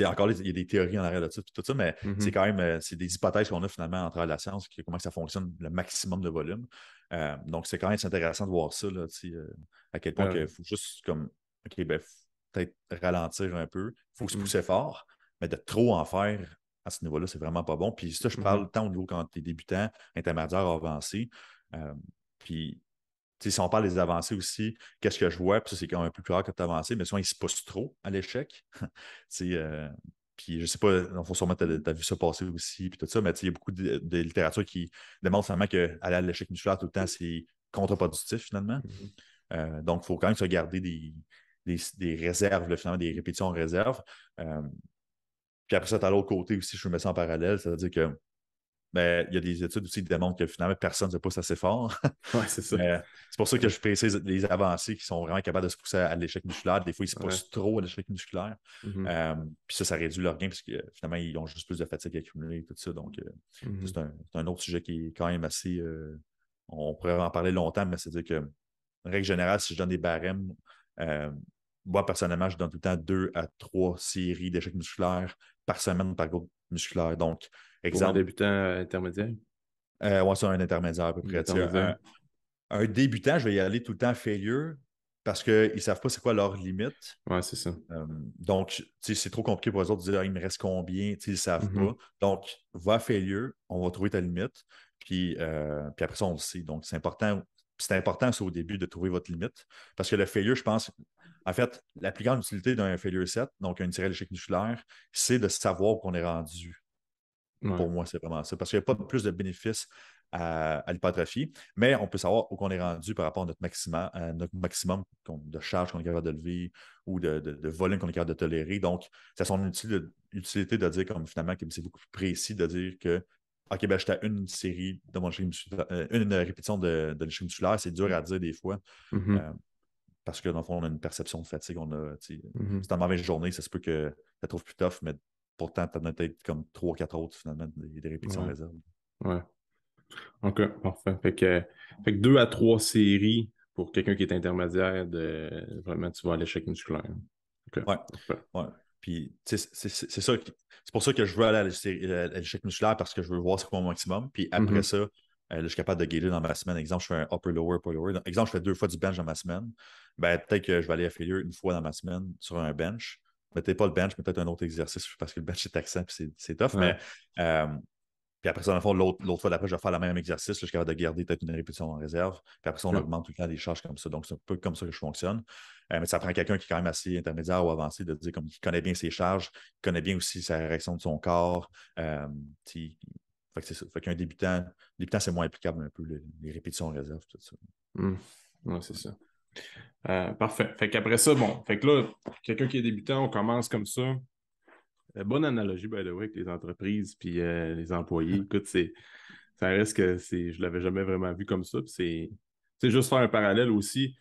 encore, il y a des théories en arrière de ça, tout ça, mais c'est quand même c'est des hypothèses qu'on a finalement en travers de la science, comment ça fonctionne, le maximum de volume. Donc, c'est quand même intéressant de voir ça, là, à quel point il faut juste comme, OK, ben, peut-être ralentir un peu. Il faut se pousser fort, mais de trop en faire à ce niveau-là, c'est vraiment pas bon. Puis ça, je parle tant au niveau quand tu es débutant, intermédiaire, avancé. Puis si on parle des avancées aussi, qu'est-ce que je vois, puis ça, c'est quand même un peu plus rare que tu avancé, mais souvent, ils se poussent trop à l'échec. Puis je ne sais pas, il faut sûrement tu as vu ça passer aussi, puis tout ça, mais il y a beaucoup de littérature qui démontre finalement qu'aller à l'échec musculaire tout le temps, c'est contre-productif finalement. Donc, il faut quand même se garder des réserves, là, finalement, des répétitions en réserve. Puis après ça, tu as l'autre côté aussi, je me mets ça en parallèle, c'est-à-dire que il y a des études aussi qui démontrent que finalement, personne ne se pousse assez fort. Ouais, c'est ça. C'est pour ça que je précise les avancées qui sont vraiment capables de se pousser à l'échec musculaire. Des fois, ils se poussent trop à l'échec musculaire. Puis ça réduit leur gain parce que finalement, ils ont juste plus de fatigue accumulée et tout ça. Donc, c'est un autre sujet qui est quand même assez. On pourrait en parler longtemps, mais c'est-à-dire que, en règle générale, si je donne des barèmes, moi, personnellement, je donne tout le temps 2 à 3 séries d'échecs musculaires par semaine par groupe musculaire. Donc, Pour un débutant intermédiaire? Ouais, c'est un intermédiaire à peu près. Un débutant, je vais y aller tout le temps failure parce qu'ils ne savent pas c'est quoi leur limite. Ouais, c'est ça. Donc, c'est trop compliqué pour eux autres de dire il me reste combien, ils ne savent pas. Donc, va failure, on va trouver ta limite. Puis après ça, on le sait. Donc, c'est important. C'est important, c'est au début, de trouver votre limite. Parce que le failure, je pense, en fait, la plus grande utilité d'un failure set, donc une tirée à l'échec musculaire, c'est de savoir qu'on est rendu. Pour moi, c'est vraiment ça. Parce qu'il n'y a pas plus de bénéfices à l'hypertrophie, mais on peut savoir où on est rendu par rapport à notre maximum de charge qu'on est capable de lever ou de volume qu'on est capable de tolérer. Donc, ça a son utilité de dire comme finalement que c'est beaucoup plus précis de dire que OK, ben, j'étais à une série de mon échec musculaire, une répétition de l'échec musculaire, c'est dur à dire des fois. Parce que dans le fond, on a une perception de fatigue. C'est une mauvaise journée, ça se peut que ça trouve plus tough, mais pourtant, tu en as peut-être comme 3-4 autres, finalement, des répétitions réserves. Ouais. OK, parfait. Fait que 2 à 3 séries pour quelqu'un qui est intermédiaire, vraiment, tu vas à l'échec musculaire. OK, ouais. parfait. Ouais. Puis, c'est ça. C'est pour ça que je veux aller à l'échec musculaire parce que je veux voir c'est quoi mon maximum. Puis après ça, je suis capable de gager dans ma semaine. Exemple, je fais un upper-lower, upper-lower. Exemple, je fais 2 fois du bench dans ma semaine. Ben, peut-être que je vais aller à failure une fois dans ma semaine sur un bench. Peut-être pas le bench, mais peut-être un autre exercice parce que le bench est taxant puis c'est tough. Ouais. Mais puis après ça, dans le fond, l'autre fois d'après, je vais faire le même exercice. Là, je suis capable de garder peut-être une répétition en réserve. Puis après ça, on augmente tout le temps les charges comme ça. Donc, c'est un peu comme ça que je fonctionne. Mais ça prend quelqu'un qui est quand même assez intermédiaire ou avancé de dire comme qui connaît bien ses charges, qui connaît bien aussi sa réaction de son corps. Fait que c'est ça. Fait qu'un débutant, c'est moins applicable un peu les répétitions en réserve, tout ça. Ouais, c'est ça. Parfait. Fait qu'après ça, bon, fait que là, quelqu'un qui est débutant, on commence comme ça. Bonne analogie, by the way, avec les entreprises puis les employés. Écoute, ça reste que je l'avais jamais vraiment vu comme ça. Puis c'est juste faire un parallèle aussi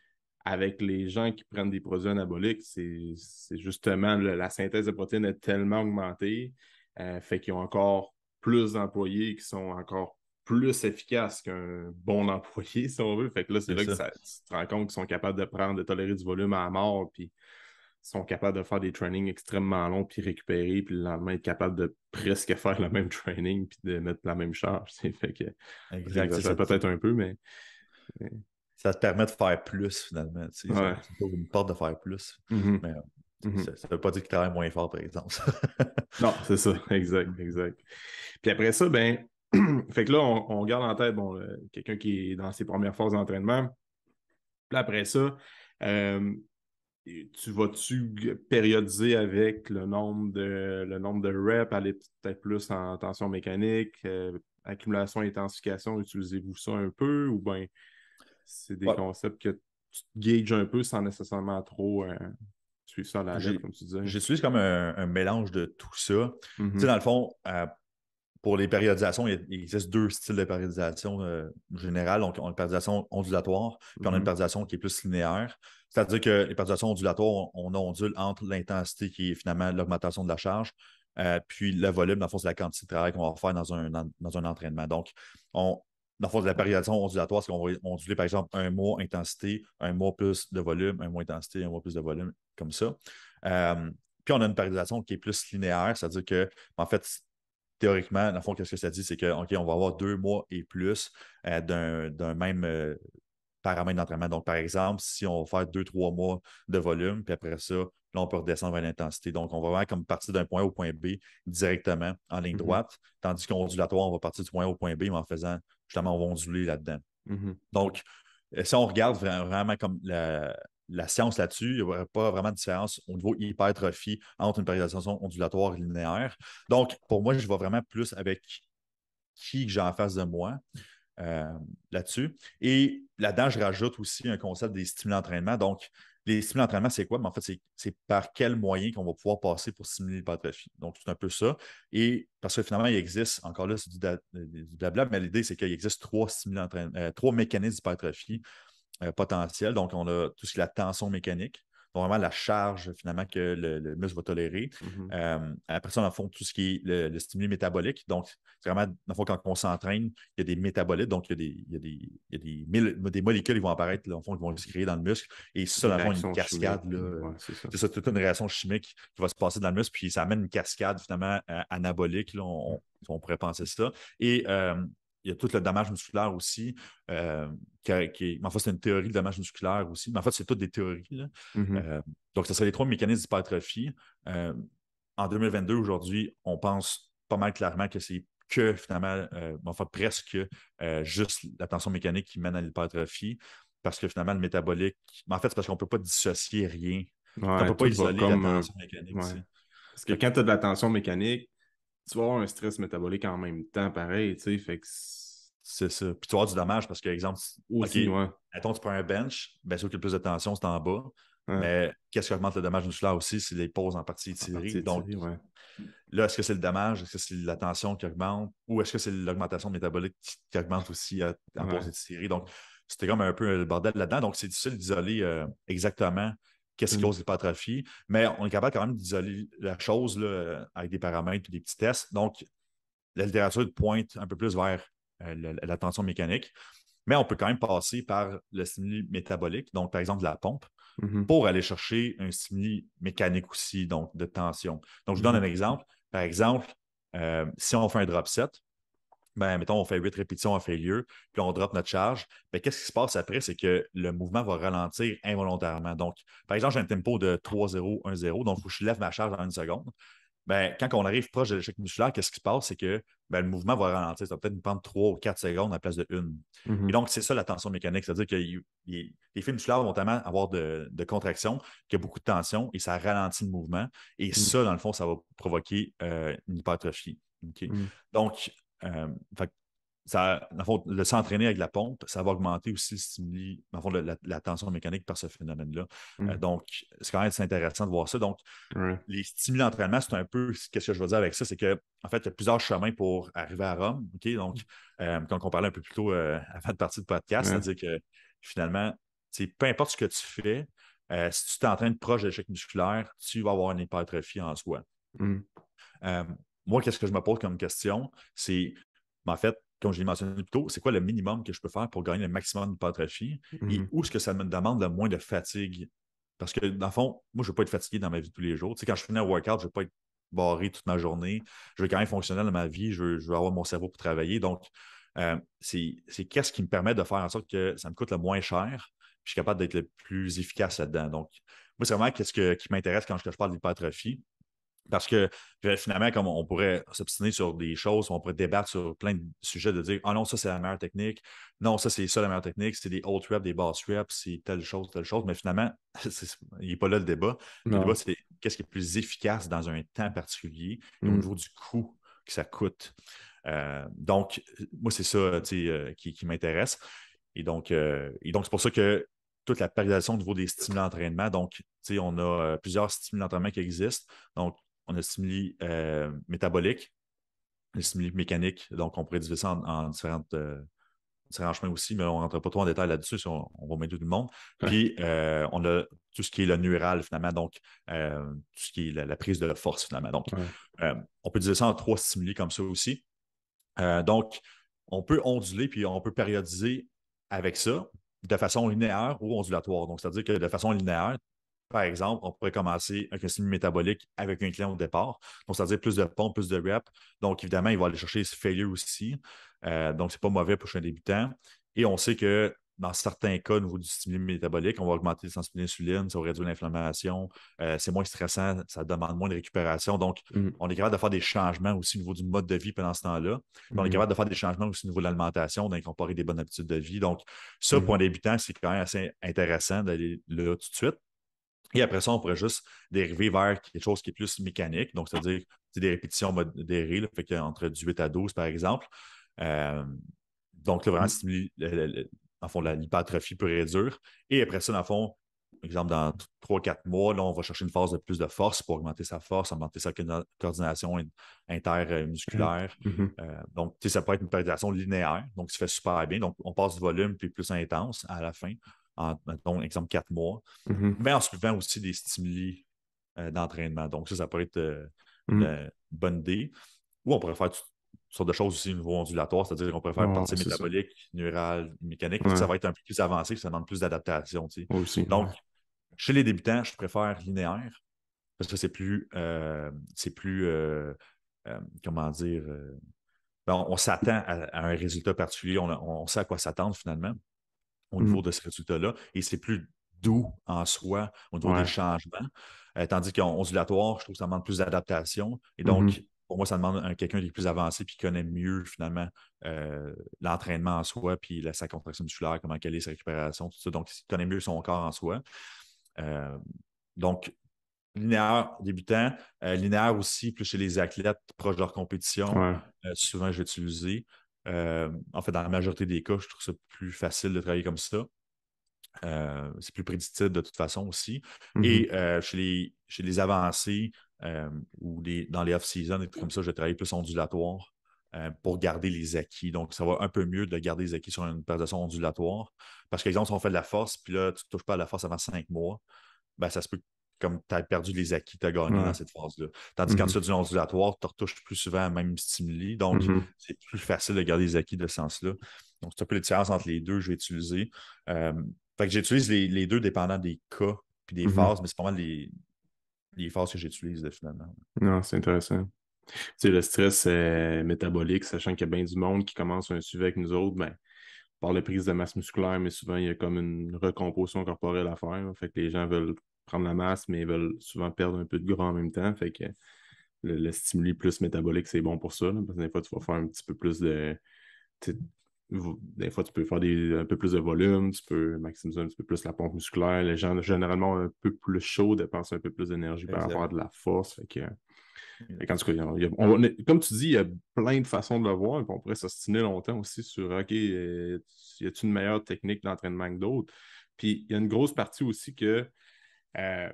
avec les gens qui prennent des produits anaboliques. C'est justement la synthèse de protéines est tellement augmentée, fait qu'ils ont encore plus d'employés qui sont encore plus efficaces qu'un bon employé, si on veut. Fait que là, c'est là que tu te rends compte qu'ils sont capables de tolérer du volume à mort, puis sont capables de faire des trainings extrêmement longs, puis récupérer, puis le lendemain être capable de presque faire le même training, puis de mettre la même charge. Fait que j'exagère peut-être un peu, mais... Ça te permet de faire plus, finalement. Ouais. Ça t'ouvre une porte de faire plus. Mais ça ne veut pas dire que tu travailles moins fort, par exemple. Non, c'est ça. Exact. Puis après ça, ben, fait que là, on garde en tête, bon, quelqu'un qui est dans ses premières phases d'entraînement. Puis après ça, tu vas-tu périodiser avec le nombre de reps, aller peut-être plus en tension mécanique, accumulation, intensification, utilisez-vous ça un peu ou bien c'est des concepts que tu te gages un peu sans nécessairement trop suivre ça à la lettre, comme tu disais? J'utilise comme un mélange de tout ça. Mm-hmm. Tu sais, dans le fond, pour les périodisations, il existe deux styles de périodisation générale. Donc, on a une périodisation ondulatoire, puis on a une périodisation qui est plus linéaire. C'est-à-dire que les périodisations ondulatoires, on ondule entre l'intensité qui est finalement l'augmentation de la charge, puis le volume, dans le fond, c'est la quantité de travail qu'on va faire dans un entraînement. Donc, dans le fond, de la périodisation ondulatoire, c'est qu'on va onduler, par exemple, un mois intensité, un mois plus de volume, un mois intensité, un mois plus de volume, comme ça. Puis on a une périodisation qui est plus linéaire, c'est-à-dire que, en fait, théoriquement, dans le fond, qu'est-ce que ça dit, c'est que, OK, on va avoir 2 mois et plus d'un même paramètre d'entraînement. Donc, par exemple, si on va faire 2, 3 mois de volume, puis après ça, là, on peut redescendre vers l'intensité. Donc, on va vraiment comme partir d'un point A au point B directement en ligne droite, tandis qu'ondulatoire, on va partir du point A au point B, mais en faisant, justement, on va onduler là-dedans. Donc, si on regarde vraiment comme la science là-dessus, il n'y aurait pas vraiment de différence au niveau hypertrophie entre une périodisation ondulatoire et linéaire. Donc, pour moi, je vais vraiment plus avec qui que j'ai en face de moi là-dessus. Et là-dedans, je rajoute aussi un concept des stimuli d'entraînement. Donc, les stimuli d'entraînement, c'est quoi? Mais en fait, c'est par quel moyen qu'on va pouvoir passer pour stimuler l'hypertrophie. Donc, c'est un peu ça. Et parce que finalement, il existe, encore là, c'est du blabla, mais l'idée, c'est qu'il existe trois mécanismes d'hypertrophie potentiels. Donc, on a tout ce qui est la tension mécanique. Donc, vraiment la charge, finalement, que le muscle va tolérer. Après ça, dans le fond, tout ce qui est le stimuli métabolique. Donc, c'est vraiment, dans le fond, quand on s'entraîne, il y a des métabolites. Donc, il y a des molécules qui vont apparaître, dans le fond, qui vont se créer dans le muscle. Et ça, dans le fond, une cascade. Ouais, c'est ça, toute une réaction chimique qui va se passer dans le muscle. Puis, ça amène une cascade, finalement, anabolique. Là, on pourrait penser ça. Et il y a tout le dommage musculaire aussi, en fait, c'est une théorie de dommage musculaire aussi, mais en fait, c'est toutes des théories. Donc, ce serait les trois mécanismes d'hypertrophie. En 2022, aujourd'hui, on pense pas mal clairement que c'est que finalement, enfin presque juste la tension mécanique qui mène à l'hypertrophie, parce que finalement, le métabolique, en fait, c'est parce qu'on ne peut pas dissocier rien. On ne Ouais, peut pas tout va isoler la comme. tension mécanique. Ouais. Parce que quand tu as de la tension mécanique, tu vas avoir un stress métabolique en même temps, pareil, tu sais, fait que. C'est ça. Puis tu vas avoir du dommage parce que, exemple, OK, Aussi, ouais. mettons, tu prends un bench, bien sûr que le plus de tension, c'est en bas. Ouais. Mais qu'est-ce qui augmente le dommage musculaire aussi? C'est les pauses en partie En étirées. partie Donc, étirée, ouais. là, est-ce que c'est le dommage? Est-ce que c'est la tension qui augmente? Ou est-ce que c'est l'augmentation métabolique qui augmente aussi en pause Ouais. étirée? Donc, c'était comme un peu le bordel là-dedans. Donc, c'est difficile d'isoler exactement qu'est-ce qui cause l'hypertrophie. Mais on est capable quand même d'isoler la chose là, avec des paramètres et des petits tests. Donc, la littérature pointe un peu plus vers la tension mécanique. Mais on peut quand même passer par le stimuli métabolique, donc par exemple de la pompe, pour aller chercher un stimuli mécanique aussi, donc de tension. Donc, je vous donne un exemple. Par exemple, si on fait un drop set, ben, mettons, on fait 8 répétitions en failure, puis on drop notre charge, ben, qu'est-ce qui se passe après? C'est que le mouvement va ralentir involontairement. Donc, par exemple, j'ai un tempo de 3-0, 1-0, donc il faut que je lève ma charge en une seconde. Ben, quand on arrive proche de l'échec musculaire, qu'est-ce qui se passe? C'est que ben, le mouvement va ralentir. Ça va peut-être nous prendre 3 ou 4 secondes à la place de une. Et donc, c'est ça la tension mécanique. C'est-à-dire que les fibres musculaires vont tellement avoir de contraction qu'il y a beaucoup de tension et ça ralentit le mouvement. Et ça, dans le fond, ça va provoquer une hypertrophie. Okay? Donc, fait dans le fond, le s'entraîner avec la pompe, ça va augmenter aussi le stimuli, dans le fond, la tension mécanique par ce phénomène-là. Donc, c'est quand même assez intéressant de voir ça. Donc, les stimuli d'entraînement, c'est un peu ce que je veux dire avec ça, c'est qu'en fait, il y a plusieurs chemins pour arriver à Rome. OK? Donc, quand on parlait un peu plus tôt avant de partir du podcast, c'est-à-dire que finalement, peu importe ce que tu fais, si tu t'entraînes proche de l'échec musculaire, tu vas avoir une hypertrophie en soi. Moi, qu'est-ce que je me pose comme question? C'est, en fait, comme je l'ai mentionné plus tôt, c'est quoi le minimum que je peux faire pour gagner le maximum d'hypertrophie et où est-ce que ça me demande le moins de fatigue? Parce que, dans le fond, moi, je ne veux pas être fatigué dans ma vie de tous les jours. Tu sais, quand je finis un workout, je ne veux pas être barré toute ma journée. Je veux quand même fonctionner dans ma vie. Je veux avoir mon cerveau pour travailler. Donc, c'est qu'est-ce qui me permet de faire en sorte que ça me coûte le moins cher puis je suis capable d'être le plus efficace là-dedans. Donc, moi, c'est vraiment qu'est-ce qui m'intéresse quand je parle d'hypertrophie. Parce que finalement, comme on pourrait s'obstiner sur des choses, on pourrait débattre sur plein de sujets, de dire ah non, ça c'est la meilleure technique, non, ça c'est ça la meilleure technique, c'est des haute reps, des basses reps, c'est telle chose, mais finalement, il n'est pas là le débat. Le débat, c'est qu'est-ce qui est plus efficace dans un temps particulier et au niveau du coût que ça coûte. Donc, moi, c'est ça qui m'intéresse. Et donc, c'est pour ça que toute la périodisation au niveau des stimuli d'entraînement. Donc, on a plusieurs stimuli d'entraînement qui existent. Donc, on a le stimuli métabolique, les stimuli mécaniques. Donc, on pourrait diviser ça en différents chemins aussi, mais on ne rentre pas trop en détail là-dessus, on va mettre tout le monde. Ouais. Puis, on a tout ce qui est le neural, finalement, donc tout ce qui est la prise de force, finalement. Donc, Ouais. on peut diviser ça en 3 stimuli comme ça aussi. Donc, on peut onduler, puis on peut périodiser avec ça de façon linéaire ou ondulatoire. Donc, c'est-à-dire que de façon linéaire, par exemple, on pourrait commencer avec un stimuli métabolique avec un client au départ. Donc, c'est-à-dire plus de pompes, plus de reps. Donc, évidemment, il va aller chercher ce failure aussi. Donc, c'est pas mauvais pour un débutant. Et on sait que dans certains cas, au niveau du stimuli métabolique, on va augmenter les sensibilités d'insuline, ça va réduire l'inflammation, c'est moins stressant, ça demande moins de récupération. Donc, Mhm. on est capable de faire des changements aussi au niveau du mode de vie pendant ce temps-là. Puis on est Mhm. capable de faire des changements aussi au niveau de l'alimentation, d'incorporer des bonnes habitudes de vie. Donc, ça, pour un Mhm. débutant, c'est quand même assez intéressant d'aller là tout de suite. Et après ça, on pourrait juste dériver vers quelque chose qui est plus mécanique. Donc, c'est-à-dire des répétitions modérées, là, fait entre du 8 à 12, par exemple. Euh, donc, là, vraiment, stimuler, en fond, l'hypertrophie pure et dure. Et après ça, dans le fond, par exemple, dans 3-4 mois, là, on va chercher une phase de plus de force pour augmenter sa force, augmenter sa coordination intermusculaire. Mhm. Donc, ça peut être une périodisation linéaire, donc ça fait super bien. Donc, on passe du volume puis plus intense à la fin, en, mettons, exemple, 4 mois, Mhm. mais en suivant aussi des stimuli d'entraînement. Donc, ça pourrait être Mhm. une bonne idée. Ou on pourrait faire toutes sortes de choses aussi au niveau ondulatoire, c'est-à-dire qu'on pourrait faire Ouais, partie c'est ça. métabolique, neurale, mécanique. Ça Ouais. va être un peu plus avancé, ça demande plus d'adaptation. Moi aussi. Donc, Ouais. chez les débutants, je préfère linéaire parce que c'est plus comment dire, ben, on s'attend à un résultat particulier, on sait à quoi s'attendre finalement au niveau Mhm. de ce résultat-là, et c'est plus doux en soi au niveau des Ouais. changements. Tandis qu'en ondulatoire, je trouve que ça demande plus d'adaptation. Et Mhm. donc, pour moi, ça demande quelqu'un qui est plus avancé puis qui connaît mieux finalement l'entraînement en soi, puis sa contraction musculaire, comment quelle est sa récupération, tout ça. Donc, il connaît mieux son corps en soi. Euh, donc, linéaire débutant, linéaire aussi, plus chez les athlètes proches de leur compétition, Ouais. souvent je vais utiliser. En fait, dans la majorité des cas, je trouve ça plus facile de travailler comme ça. C'est plus prédictible de toute façon aussi. Mhm. Et chez les avancés ou dans les off-season, et tout comme ça, je vais travailler plus ondulatoire pour garder les acquis. Donc, ça va un peu mieux de garder les acquis sur une périodisation ondulatoire. Parce qu'exemple, si on fait de la force, puis là, tu ne touches pas à la force avant 5 mois, ben, ça se peut comme tu as perdu les acquis que tu as gagnés dans Ouais. cette phase-là. Tandis que quand tu Mhm. fais du ondulatoire, tu retouches plus souvent à même stimuli. Donc, Mhm. c'est plus facile de garder les acquis de ce sens-là. Donc, c'est un peu la différence entre les deux que je vais utiliser. Euh, Fait que j'utilise les deux dépendant des cas puis des Mhm. phases, mais c'est pas mal les phases que j'utilise finalement. Non, c'est intéressant. Tu sais, le stress métabolique, sachant qu'il y a bien du monde qui commence un suivi avec nous autres, ben, par la prise de masse musculaire, mais souvent, il y a comme une recomposition corporelle à faire. Fait que les gens veulent prendre la masse, mais ils veulent souvent perdre un peu de gras en même temps. Fait que le stimuli plus métabolique, c'est bon pour ça, là, parce que des fois, tu vas faire un petit peu plus de. Tu sais, des fois, tu peux faire un peu plus de volume, tu peux maximiser un petit peu plus la pompe musculaire. Les gens, généralement, un peu plus chauds dépensent un peu plus d'énergie par rapport Exact. à de la force. Fait qu'en tout cas, comme tu dis, il y a plein de façons de le voir. Et puis on pourrait s'ostiner longtemps aussi sur OK, y a-t-il une meilleure technique d'entraînement que d'autres? Puis il y a une grosse partie aussi que euh,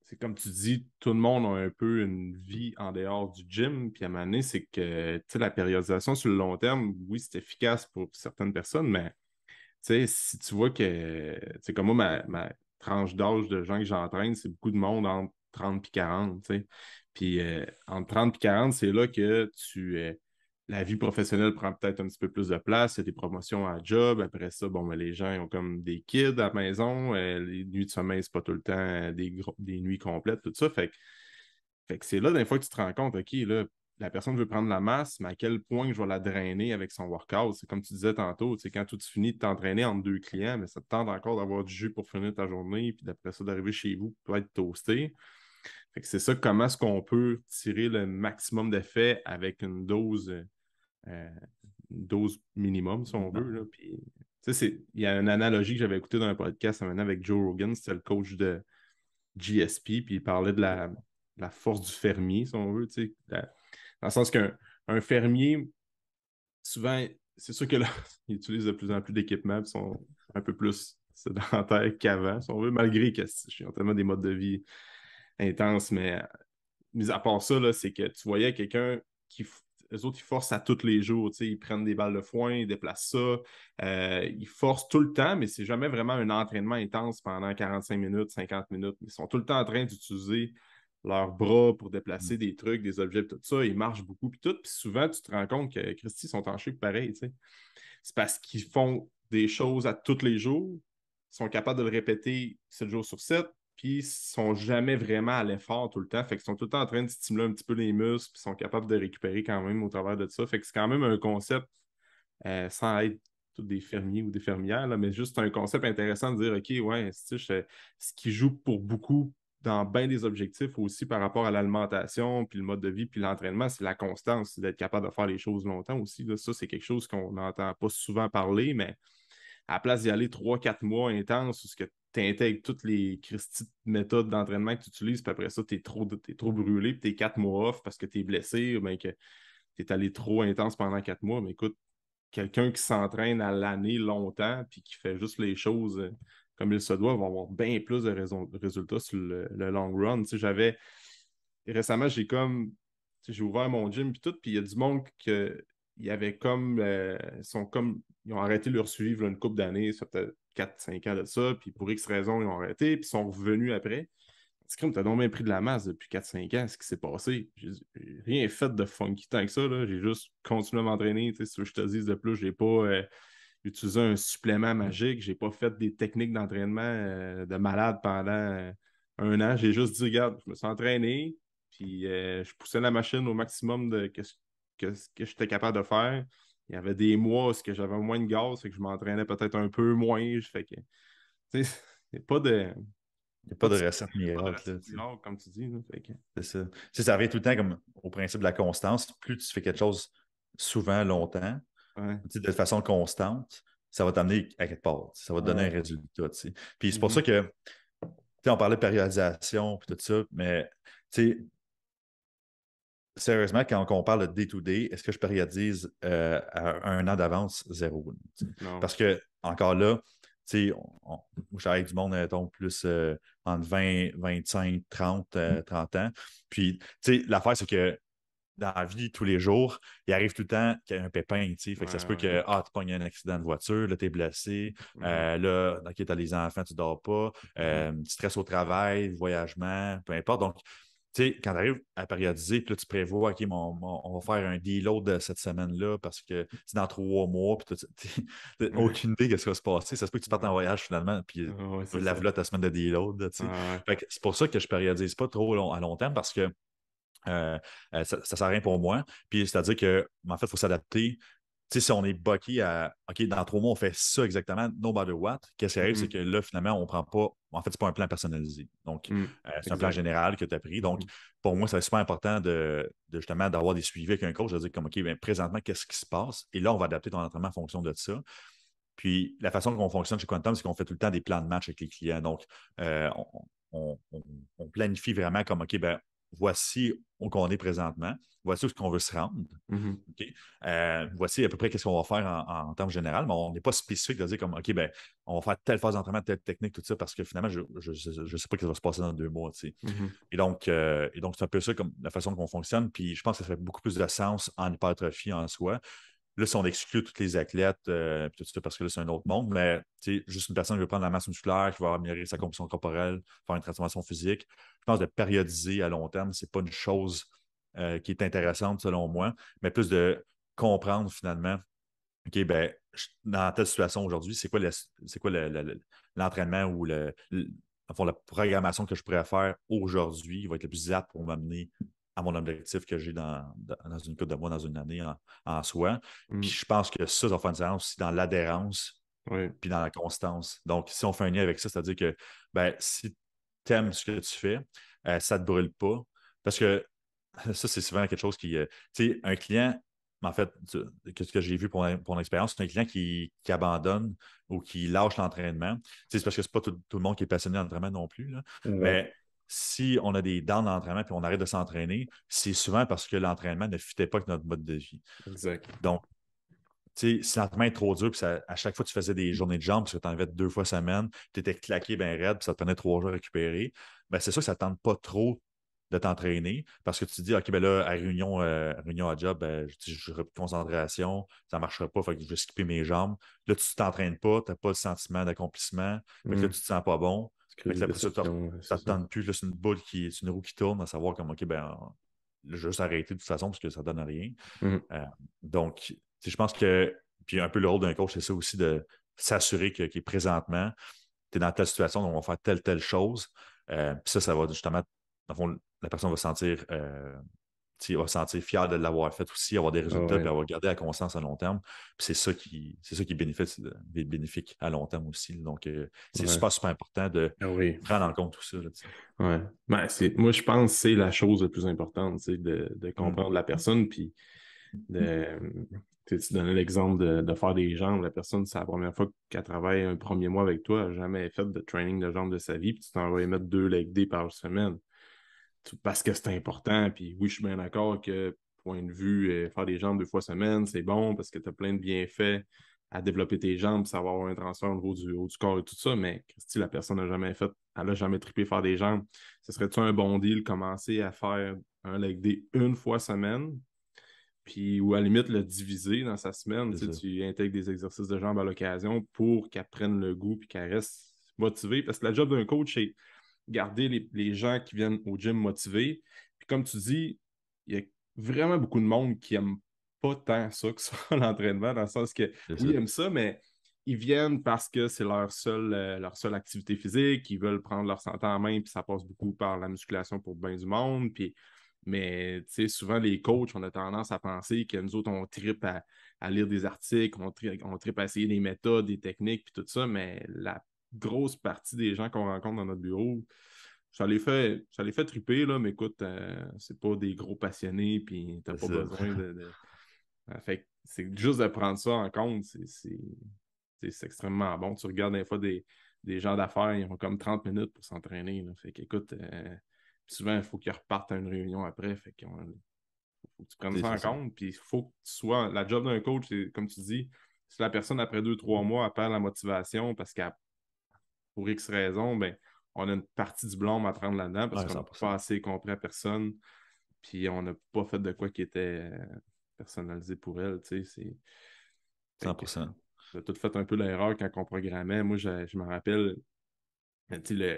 c'est comme tu dis, tout le monde a un peu une vie en dehors du gym. Puis à un moment donné, c'est que tu sais, la périodisation sur le long terme, oui, c'est efficace pour certaines personnes, mais tu sais, si tu vois que, c'est comme moi, ma tranche d'âge de gens que j'entraîne, c'est beaucoup de monde entre 30 et 40, tu sais. Puis entre 30 et 40, c'est là que la vie professionnelle prend peut-être un petit peu plus de place, il y a des promotions à job, après ça, bon, ben, les gens ils ont comme des kids à la maison, les nuits de sommeil, c'est pas tout le temps des nuits complètes, tout ça. Fait que c'est là, des fois, que tu te rends compte, OK, là, la personne veut prendre la masse, mais à quel point je vais la drainer avec son workout? C'est comme tu disais tantôt, quand tu finis de t'entraîner entre deux clients, mais ça te tente encore d'avoir du jus pour finir ta journée, puis d'après ça, d'arriver chez vous, pour être toasté. Fait que c'est ça, comment est-ce qu'on peut tirer le maximum d'effet avec euh, une dose minimum, si on veut. Là. Puis, il y a une analogie que j'avais écoutée dans un podcast maintenant avec Joe Rogan, c'était le coach de GSP, puis il parlait de la force du fermier, si on veut, dans le sens qu'un fermier, souvent, c'est sûr que là, ils utilisent de plus en plus d'équipements, puis sont un peu plus sédentaires qu'avant, si on veut, malgré qu'ils ont tellement des modes de vie intenses, mais mis à part ça, là, c'est que tu voyais quelqu'un qui eux autres, ils forcent à tous les jours. Ils prennent des balles de foin, ils déplacent ça. Ils forcent tout le temps, mais c'est jamais vraiment un entraînement intense pendant 45 minutes, 50 minutes. Ils sont tout le temps en train d'utiliser leurs bras pour déplacer des trucs, des objets, tout ça. Ils marchent beaucoup, puis tout. Puis souvent, tu te rends compte que Christy sont en shape pareil. C'est parce qu'ils font des choses à tous les jours, ils sont capables de le répéter 7 jours sur 7, puis ils sont jamais vraiment à l'effort tout le temps. Fait qu'ils sont tout le temps en train de stimuler un petit peu les muscles, puis ils sont capables de récupérer quand même au travers de ça. Fait que c'est quand même un concept, sans être tous des fermiers ou des fermières, là, mais juste un concept intéressant de dire, OK, ouais, ce qui joue pour beaucoup dans bien des objectifs aussi par rapport à l'alimentation, puis le mode de vie, puis l'entraînement, c'est la constance, c'est d'être capable de faire les choses longtemps aussi. Là. Ça, c'est quelque chose qu'on n'entend pas souvent parler, mais à la place d'y aller 3-4 mois intenses, où tu intègres toutes les méthodes d'entraînement que tu utilises, puis après ça, t'es trop brûlé, puis t'es 4 mois off parce que t'es blessé, ou bien que t'es allé trop intense pendant 4 mois. Mais écoute, quelqu'un qui s'entraîne à l'année longtemps, puis qui fait juste les choses comme il se doit, va avoir bien plus de résultats sur le long run. Récemment, j'ai ouvert mon gym, puis tout, puis il y a du monde que il y avait ils ont arrêté leur suivre là, une couple d'années, ça fait peut-être 4-5 ans de ça, puis pour X raisons, ils ont arrêté, puis ils sont revenus après. C'est comme, t'as donc bien pris de la masse depuis 4-5 ans, ce qui s'est passé. J'ai rien fait de funky tant que ça, là. J'ai juste continué à m'entraîner, tu sais, si je te dise de plus, j'ai pas utilisé un supplément magique, j'ai pas fait des techniques d'entraînement de malade pendant 1 an. J'ai juste dit, regarde, je me suis entraîné, puis je poussais la machine au maximum de que j'étais capable de faire. Il y avait des mois où j'avais moins de gaz, fait que je m'entraînais peut-être un peu moins. Fait que, tu sais, il n'y a pas de, Il n'y a pas pas de de, recette pas de miracle, là, recette tu sais. miracle, comme tu dis. Là. Fait que, C'est ça. Tu sais, ça revient tout le temps comme au principe de la constance. Plus tu fais quelque chose souvent, longtemps, ouais, tu sais, de façon constante, ça va t'amener à quelque part. Ça va te donner un ouais. résultat. Tu sais. Puis c'est pour ça Mhm. que, tu sais, on parlait de périodisation et tout ça, mais tu sais, sérieusement, quand on parle de day-to-day, est-ce que je périodise à 1 an d'avance? Zéro. Tu sais. Non. Parce que, encore là, tu sais, je travaille avec du monde, mettons, plus entre 20, 25, 30, 30 ans. Puis, tu sais, l'affaire, c'est que dans la vie, tous les jours, il arrive tout le temps qu'il y a un pépin, tu sais. Fait que ça se Ouais, peut ouais. que, tu pognes un accident de voiture, là, t'es blessé, Mhm. là, OK, t'as les enfants, tu dors pas, Mhm. tu stresses au travail, voyagement, peu importe. Donc, tu sais, quand tu arrives à périodiser, puis là, tu prévois, OK, on va faire un deload de cette semaine-là parce que c'est dans 3 mois, puis t'as Ouais, aucune idée de ce qui va se passer. Ça se peut que tu partes en ouais. voyage finalement, puis Ouais, c'est la ça. voilà ta semaine de deload, tu sais. Ouais, Fait que c'est pour ça que je périodise pas trop à long terme parce que ça ne sert à rien pour moi. Puis c'est-à-dire que, en fait, il faut s'adapter. Tu sais, si on est bucké à OK, dans 3 mois, on fait ça exactement, no matter what, qu'est-ce qui arrive, c'est Mhm. que là, finalement, on ne prend pas. En fait, ce n'est pas un plan personnalisé. Donc, Mhm. c'est un plan Exact. général que tu as pris. Donc, Mhm. pour moi, c'est super important de justement d'avoir des suivis avec un coach, de dire comme OK, bien, présentement, qu'est-ce qui se passe? Et là, on va adapter ton entraînement en fonction de ça. Puis la façon qu'on fonctionne chez Quantum, c'est qu'on fait tout le temps des plans de match avec les clients. Donc, euh, on, on- on planifie vraiment comme OK, ben, voici où on est présentement, voici où on veut se rendre. Mhm. OK? Voici à peu près qu'est-ce qu'on va faire en termes généraux, mais on n'est pas spécifique de dire comme OK, ben, on va faire telle phase d'entraînement, telle technique, tout ça, parce que finalement, je ne sais pas ce qui va se passer dans 2 mois. Tu sais. Mhm. Et donc, c'est un peu ça comme la façon qu'on fonctionne. Puis je pense que ça fait beaucoup plus de sens en hypertrophie en soi. Là, si on exclut tous les athlètes, puis tout ça, parce que là, c'est un autre monde, mais juste une personne qui veut prendre la masse musculaire, qui va améliorer sa composition corporelle, faire une transformation physique, je pense de périodiser à long terme, c'est pas une chose qui est intéressante selon moi, mais plus de comprendre finalement, OK, ben, dans telle situation aujourd'hui, l'entraînement ou enfin, la programmation que je pourrais faire aujourd'hui va être le plus apte pour m'amener à mon objectif que j'ai dans une couple de mois, dans une année en soi. Puis Mhm. je pense que ça va faire une différence aussi dans l'adhérence Oui. puis dans la constance. Donc, si on fait un lien avec ça, c'est-à-dire que ben, si tu aimes ce que tu fais, ça ne te brûle pas. Parce que ça, c'est souvent quelque chose qui. Tu sais, un client, en fait, ce que j'ai vu pour mon expérience, c'est un client qui abandonne ou qui lâche l'entraînement. Tu sais, c'est parce que c'est pas tout le monde qui est passionné d'entraînement non plus. Là. Exact. Mais si on a des dents d'entraînement puis on arrête de s'entraîner, c'est souvent parce que l'entraînement ne fitait pas avec notre mode de vie. Exact. Donc, tu sais, si l'entraînement est trop dur, puis à chaque fois tu faisais des journées de jambes, parce que tu en avais 2 fois semaine, tu étais claqué bien raide, puis ça te prenait 3 jours à récupérer, ben c'est sûr que ça ne tente pas trop de t'entraîner parce que tu te dis, OK, ben là, réunion à job, ben, je n'aurai plus de concentration, ça ne marchera pas, fait que je vais skipper mes jambes. Là, tu ne t'entraînes pas, tu n'as pas le sentiment d'accomplissement, fait que là, tu ne te sens pas bon. Tu crées Fait que des là, après ça, déceptions, ça c'est ne te ça. tente plus. Là, c'est une roue qui tourne à savoir comme, OK, ben, là, je vais juste arrêter de toute façon parce que ça ne donne rien. Mhm. Donc, je pense que, puis un peu le rôle d'un coach, c'est ça aussi de s'assurer que présentement, tu es dans telle situation, donc on va faire telle chose. Puis ça va justement, dans le fond, la personne va se sentir, va se sentir fière de l'avoir fait aussi, avoir des Ah résultats, puis ouais, avoir gardé la conscience à long terme. Puis c'est ça qui est bénéfique à long terme aussi. Donc, c'est ouais. super, super important de Ah oui. prendre en compte tout ça. Là, Ouais. Ben, moi, je pense que c'est la chose la plus importante, de Mm. comprendre la personne, puis de, tu donnais l'exemple de faire des jambes. La personne, c'est la première fois qu'elle travaille un premier mois avec toi, elle n'a jamais fait de training de jambes de sa vie, puis tu t'en vas y mettre 2 leg day par semaine. Parce que c'est important, puis oui, je suis bien d'accord que, point de vue, faire des jambes 2 fois semaine, c'est bon parce que tu as plein de bienfaits à développer tes jambes, savoir avoir un transfert au niveau du haut du corps et tout ça, mais Christy, la personne n'a jamais fait, elle n'a jamais trippé faire des jambes. Ce serait-tu un bon deal commencer à faire un leg day 1 fois semaine, puis ou à la limite le diviser dans sa semaine, C'est ça. tu intègres des exercices de jambes à l'occasion pour qu'elle prenne le goût puis qu'elle reste motivée. Parce que la job d'un coach, c'est garder les gens qui viennent au gym motivés. Puis comme tu dis, il y a vraiment beaucoup de monde qui n'aime pas tant ça que ça, l'entraînement, dans le sens que C'est oui, ça. ils aiment ça, mais ils viennent parce que c'est leur seule activité physique, ils veulent prendre leur santé en main, puis ça passe beaucoup par la musculation pour bien du monde. Mais souvent, les coachs, on a tendance à penser que nous autres, on tripe à lire des articles, on tripe à essayer des méthodes, des techniques, puis tout ça, mais la grosse partie des gens qu'on rencontre dans notre bureau, ça les fait triper, là, mais écoute, c'est pas des gros passionnés, puis t'as C'est pas ça. besoin fait que c'est juste de prendre ça en compte, c'est extrêmement bon. Tu regardes des fois des gens d'affaires, ils ont comme 30 minutes pour s'entraîner, là. Fait qu'écoute, souvent, il faut qu'ils repartent à une réunion après, fait qu'il faut que tu prennes ça C'est en ça. compte, puis il faut que tu sois... La job d'un coach, c'est, comme tu dis, si la personne, après 2, 3 mois, elle perd la motivation parce qu'elle pour X raisons, ben, on a une partie du blâme à prendre là-dedans parce Ouais, qu'on n'a 100%. pas assez compris à personne, puis on n'a pas fait de quoi qui était personnalisé pour elle. Fait que, 100%. on a tout fait un peu l'erreur quand on programmait. Moi, je me rappelle, je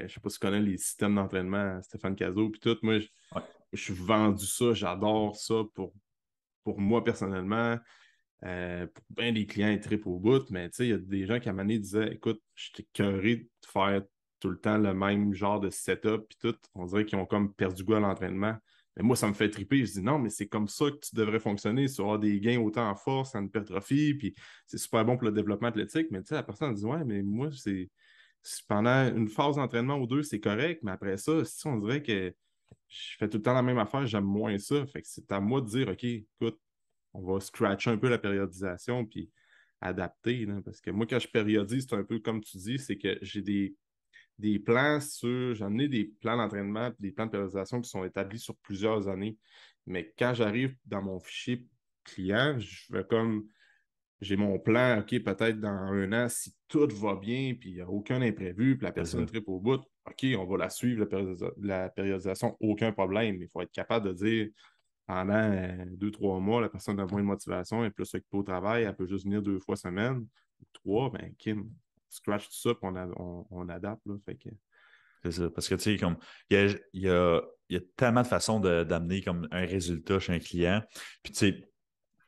sais pas si tu connais les systèmes d'entraînement, Stéphane Cazot, puis tout. Moi, Ouais. je suis vendu ça, j'adore ça pour moi personnellement. Pour bien des clients, ils trippent au bout, mais il y a des gens qui à un moment donné disaient écoute, je t'ai curé de faire tout le temps le même genre de setup, puis tout. On dirait qu'ils ont comme perdu goût à l'entraînement. Mais moi, ça me fait tripper. Je dis non, mais c'est comme ça que tu devrais fonctionner, sur avoir des gains autant en force, en hypertrophie, puis c'est super bon pour le développement athlétique. Mais la personne dit ouais, mais moi, c'est pendant une phase d'entraînement ou deux, c'est correct, mais après ça, si on dirait que je fais tout le temps la même affaire, j'aime moins ça. Fait que c'est à moi de dire OK, écoute, on va scratcher un peu la périodisation puis adapter. Là, parce que moi, quand je périodise, c'est un peu comme tu dis, c'est que j'ai des plans sur. J'ai amené des plans d'entraînement des plans de périodisation qui sont établis sur plusieurs années. Mais quand j'arrive dans mon fichier client, je vais comme. J'ai mon plan, OK, peut-être dans 1 an, si tout va bien, puis il n'y a aucun imprévu, puis la C'est personne ça. tripe au bout, OK, on va la suivre, la périodisation, aucun problème. Il faut être capable de dire pendant 2, 3 mois, la personne a moins de motivation, elle est plus occupée au travail, elle peut juste venir 2 fois semaine, ou trois, ben Kim, scratch tout ça, puis on adapte. Là, fait que... C'est ça. Parce que, tu sais, comme, il y a tellement de façons d'amener comme un résultat chez un client. Puis, tu sais,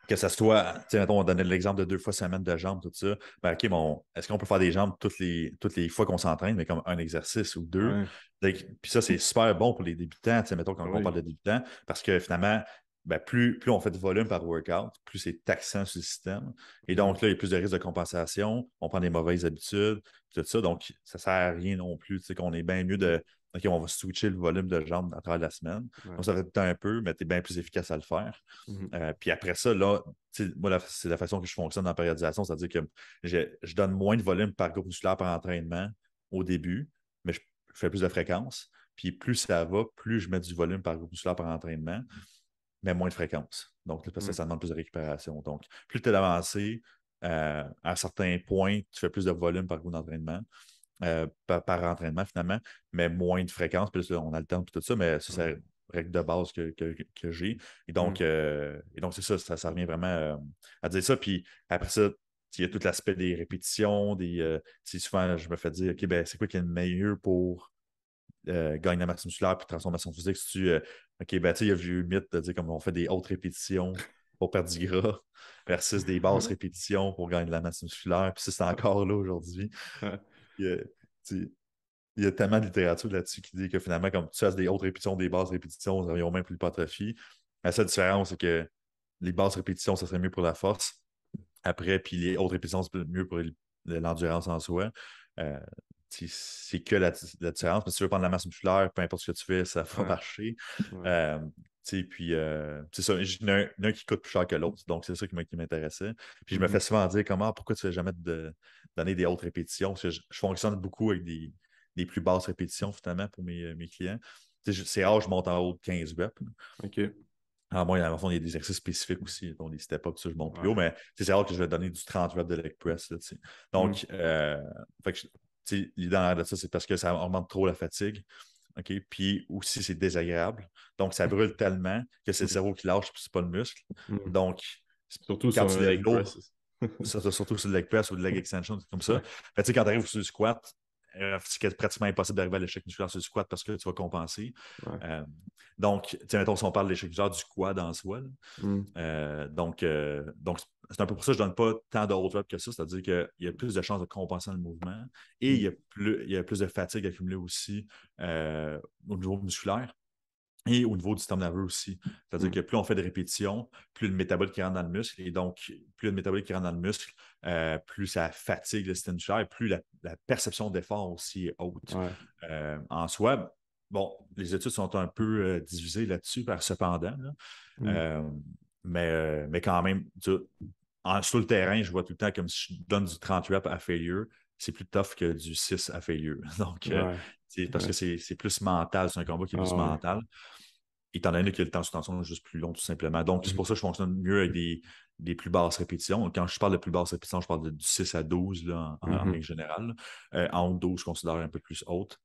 que ça soit, tu sais, mettons, on donnait l'exemple de 2 fois semaine de jambes, tout ça. Ben, OK, bon, est-ce qu'on peut faire des jambes toutes les fois qu'on s'entraîne, mais comme un exercice ou deux? Ouais, Puis ça, c'est super bon pour les débutants, tu sais, mettons, quand on parle oui. de débutants, parce que finalement, ben, plus on fait de volume par workout, plus c'est taxant sur le système. Et Mhm. donc, là, il y a plus de risques de compensation, on prend des mauvaises habitudes, tout ça. Donc, ça ne sert à rien non plus, tu sais, qu'on est bien mieux de. OK, on va switcher le volume de jambes à travers la semaine. Ouais. Donc, ça va être un peu, mais tu es bien plus efficace à le faire. Mhm. Puis après ça, là, moi, c'est la façon que je fonctionne dans la périodisation, c'est-à-dire que je donne moins de volume par groupe musculaire par entraînement au début, mais je fais plus de fréquence. Puis plus ça va, plus je mets du volume par groupe musculaire par entraînement, mais moins de fréquence. Donc, parce que Mhm. ça demande plus de récupération. Donc, plus tu es avancé, à un certain point, tu fais plus de volume par groupe d'entraînement. Par entraînement finalement, mais moins de fréquence. Puis là, on alterne tout ça, mais ça, Ouais. règles de base que j'ai. Et donc, c'est ça revient vraiment à dire ça. Puis après ça, il y a tout l'aspect des répétitions, souvent je me fais dire, OK, ben c'est quoi qui est le meilleur pour gagner la masse musculaire puis transformation physique? Si tu, OK, ben tu sais, il y a le vieux mythe de dire comme on fait des hautes répétitions pour perdre du gras versus des basses répétitions pour gagner de la masse musculaire. Puis ça, c'est encore là aujourd'hui. Il y a, tu sais, il y a tellement de littérature là-dessus qui dit que finalement, comme tu fasses des hautes répétitions, des basses répétitions, ça revient même plus l'hypertrophie. La seule différence, c'est que les basses répétitions, ça serait mieux pour la force. Après, puis les hautes répétitions, c'est mieux pour l'endurance en soi. Euh, c'est que la différence. Mais si tu veux prendre la masse musculaire, peu importe ce que tu fais, ça va marcher. Euh, puis, c'est ça. Il y en a un qui coûte plus cher que l'autre. Donc, c'est ça qui m'intéressait. Puis, je me fais souvent dire pourquoi tu ne fais jamais donner des hautes répétitions? Parce que je fonctionne beaucoup avec des plus basses répétitions, finalement, pour mes clients. C'est rare, je monte en haut de 15 reps. OK. Moi, dans le fond, il y a des exercices spécifiques aussi, dont des step-ups, ça, je monte plus haut, mais c'est rare que je vais donner du 30 reps de leg press. Là, donc, fait que, l'idée de ça, c'est parce que ça augmente trop la fatigue. OK? Puis aussi, c'est désagréable. Donc, ça brûle tellement que c'est le cerveau qui lâche, puis c'est pas le muscle. Donc, Surtout quand sur tu un lèves leg lourd, press. surtout sur le leg press ou le leg extension, comme ça. Ouais. Fait, quand tu arrives sur le squat, c'est pratiquement impossible d'arriver à l'échec musculaire sur le squat parce que tu vas compenser. Ouais. Donc, mettons, si on parle de l'échec musculaire du quad en soi, donc, c'est un peu pour ça que je ne donne pas tant de hold reps que ça, c'est-à-dire qu'il y a plus de chances de compenser le mouvement et il y a plus de fatigue accumulée aussi au niveau musculaire. Et au niveau du système nerveux aussi. C'est-à-dire que plus on fait de répétitions, plus le métabolique qui rentre dans le muscle. Et donc, plus le métabolique qui rentre dans le muscle, plus ça fatigue le système musculaire, plus la perception d'effort aussi est haute. En soi, bon, les études sont un peu divisées là-dessus, cependant. Là. Mais quand même, sur le terrain, je vois tout le temps comme si je donne du 30 reps à failure, c'est plus tough que du 6 à failure. Donc, parce que c'est plus mental, c'est un combat qui est plus mental. Étant donné que le temps sous tension est juste plus long, tout simplement. Donc, c'est pour ça que je fonctionne mieux avec des plus basses répétitions. Quand je parle de plus basses répétitions, je parle du 6 à 12 là, en règle générale. En haut de 12, je considère un peu plus haute.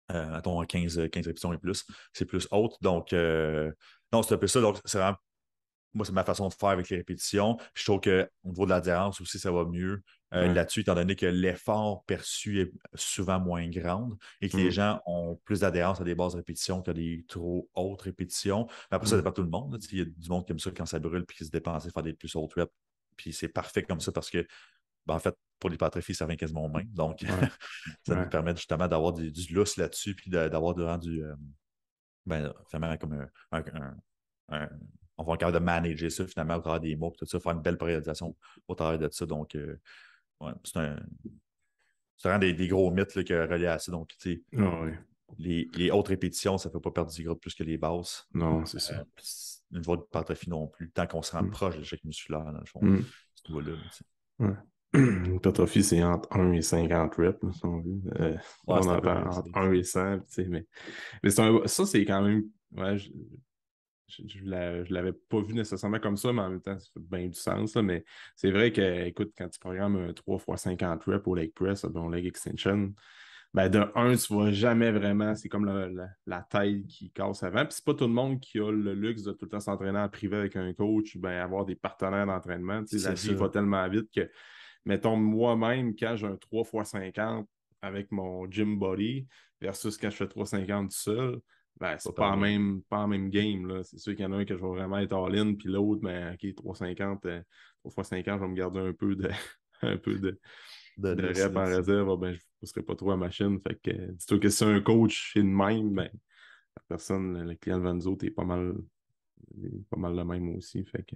Mettons 15 répétitions et plus, c'est plus haute. Donc, non, c'est un peu ça. Donc, c'est vraiment moi, c'est ma façon de faire avec les répétitions. Puis je trouve qu'au niveau de l'adhérence aussi, ça va mieux là-dessus, étant donné que l'effort perçu est souvent moins grand et que les gens ont plus d'adhérence à des basses répétitions qu'à des trop hautes répétitions. Mais après, ça dépend de tout le monde. Il y a du monde qui aime ça quand ça brûle puis qui se dépense à faire des plus hautes reps. Puis c'est parfait comme ça parce que, en fait, pour l'hypertrophie, ça vient quasiment au même. Donc, ça nous permet justement d'avoir du lousse là-dessus puis d'avoir du vraiment comme on va être capable de manager ça finalement au travers des mots, tout ça, faire une belle périodisation au travers de ça. Donc, c'est vraiment des gros mythes là, qui sont reliés à ça. Donc, tu sais, les hautes répétitions, ça ne fait pas perdre du gras plus que les basses. Non, c'est ça. Une voie de hypertrophie non plus, tant qu'on se rend proche de l'échec musculaire, dans le fond, ce niveau-là. L'hypertrophie, c'est entre 1 et 50 reps, si on veut. On entend entre 1 et 100, tu sais, mais ça, c'est quand même. Ouais, je l'avais pas vu nécessairement comme ça, mais en même temps, ça fait bien du sens. Là, mais c'est vrai que, écoute, quand tu programmes un 3 x 50 reps au leg press, ton leg extension, ben de un, tu vois jamais vraiment, c'est comme la taille qui casse avant. Puis c'est pas tout le monde qui a le luxe de tout le temps s'entraîner en privé avec un coach ou ben avoir des partenaires d'entraînement. Tu sais, la vie va tellement vite que, mettons, moi-même, quand j'ai un 3 x 50 avec mon gym body versus quand je fais 3,50 tout seul, ben, c'est pas en même game. Là. C'est sûr qu'il y en a un que je vais vraiment être all-in, puis l'autre, ben, OK, 3,50, 3 x 50, je vais me garder un peu de, un peu de rep en réserve. Ben, je ne pousserai pas trop à la machine. Fait que, dis-toi que si un coach est de même, ben, la personne, le client de Vanzo, t'es pas mal le même aussi. Fait que...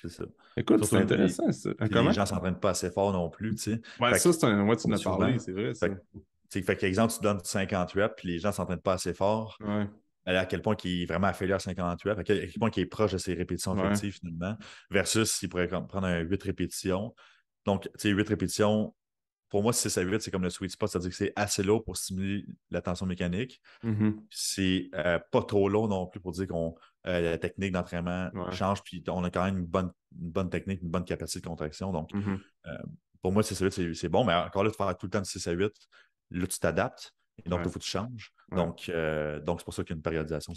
C'est ça. Écoute, c'est Surtout, intéressant, ça. Comment? les gens ne s'entraînent pas assez fort non plus, tu sais. Ouais, ça, c'est un. Ouais, tu en as parlé, c'est vrai, ça. Fait qu'exemple, tu donnes 50 reps, puis les gens ne s'entraînent pas assez fort. Ouais. À quel point il est vraiment affilié à 50 reps, à quel point il est proche de ses répétitions effectives, finalement, versus s'il pourrait prendre un 8 répétitions. Donc, tu sais, 8 répétitions, pour moi, 6 à 8, c'est comme le sweet spot, c'est-à-dire que c'est assez lourd pour stimuler la tension mécanique. C'est pas trop lourd non plus pour dire qu'on la technique d'entraînement change, puis on a quand même une bonne technique, une bonne capacité de contraction. Donc, pour moi, 6 à 8, c'est bon, mais encore là, de faire tout le temps de 6 à 8, là, tu t'adaptes. Et donc, là, il faut que tu changes. Ouais. Donc c'est pour ça qu'il y a une périodisation.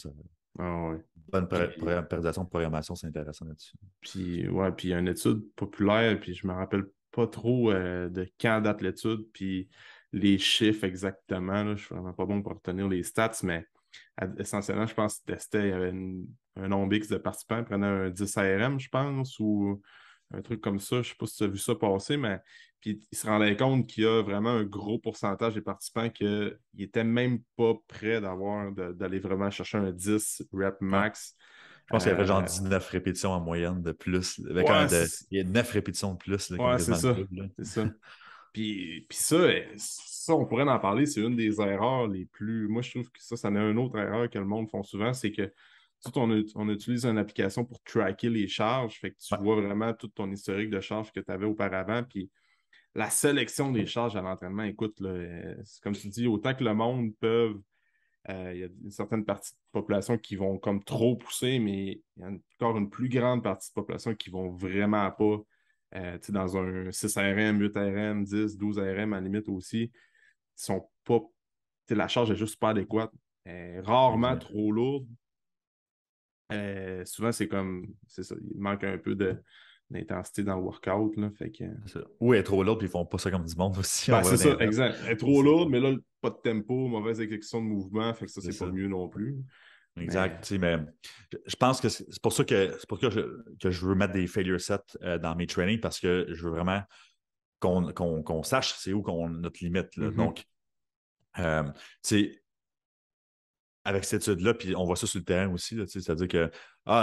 Ah ouais. Bonne Puis, périodisation de programmation, c'est intéressant là-dessus. puis il y a une étude populaire, puis je me rappelle pas trop de quand date l'étude, puis les chiffres exactement. Là, je suis vraiment pas bon pour retenir les stats, mais essentiellement, je pense qu'il testait, il y avait un nombre X de participants, ils prenaient un 10 ARM, je pense, ou un truc comme ça. Je sais pas si tu as vu ça passer, mais puis ils se rendaient compte qu'il y a vraiment un gros pourcentage des participants qui n'étaient même pas prêts d'aller vraiment chercher un 10 rep Ouais. max. Je pense qu'il y avait genre 19 répétitions en moyenne de plus. Ouais, Il y a 9 répétitions de plus, là, comme ouais, c'est quasiment le ça. double. Là. C'est ça. Puis ça, on pourrait en parler, c'est une des erreurs les plus. Moi, je trouve que ça en est une autre erreur que le monde font souvent, c'est que on utilise une application pour tracker les charges, fait que tu Ouais. vois vraiment tout ton historique de charges que tu avais auparavant, puis la sélection des charges à l'entraînement, écoute, là, c'est comme tu dis, autant que le monde peut, il y a une certaine partie de la population qui vont comme trop pousser, mais il y a encore une plus grande partie de la population qui vont vraiment pas. Dans un 6 RM, 8 RM, 10, 12 RM à la limite aussi, ils sont pas. La charge est juste pas adéquate. Rarement Exact. trop lourde. Souvent, c'est ça, il manque un peu d'intensité dans le workout. Là, fait que, C'est ça. Ou elle est trop lourde, puis ils font pas ça comme du monde aussi. On ben, va c'est dans les ça, reps. exact. Elle est trop C'est lourde, mais là, pas de tempo, mauvaise exécution de mouvement, fait que ça, c'est c'est pas ça. mieux non plus. Exact. Mais. Tu sais, mais je pense que c'est pour ça que je veux mettre des failure sets dans mes trainings parce que je veux vraiment qu'on sache c'est où notre limite. Là. Mhm. Donc, tu sais, avec cette étude-là, puis on voit ça sur le terrain aussi, là, tu sais, c'est-à-dire que,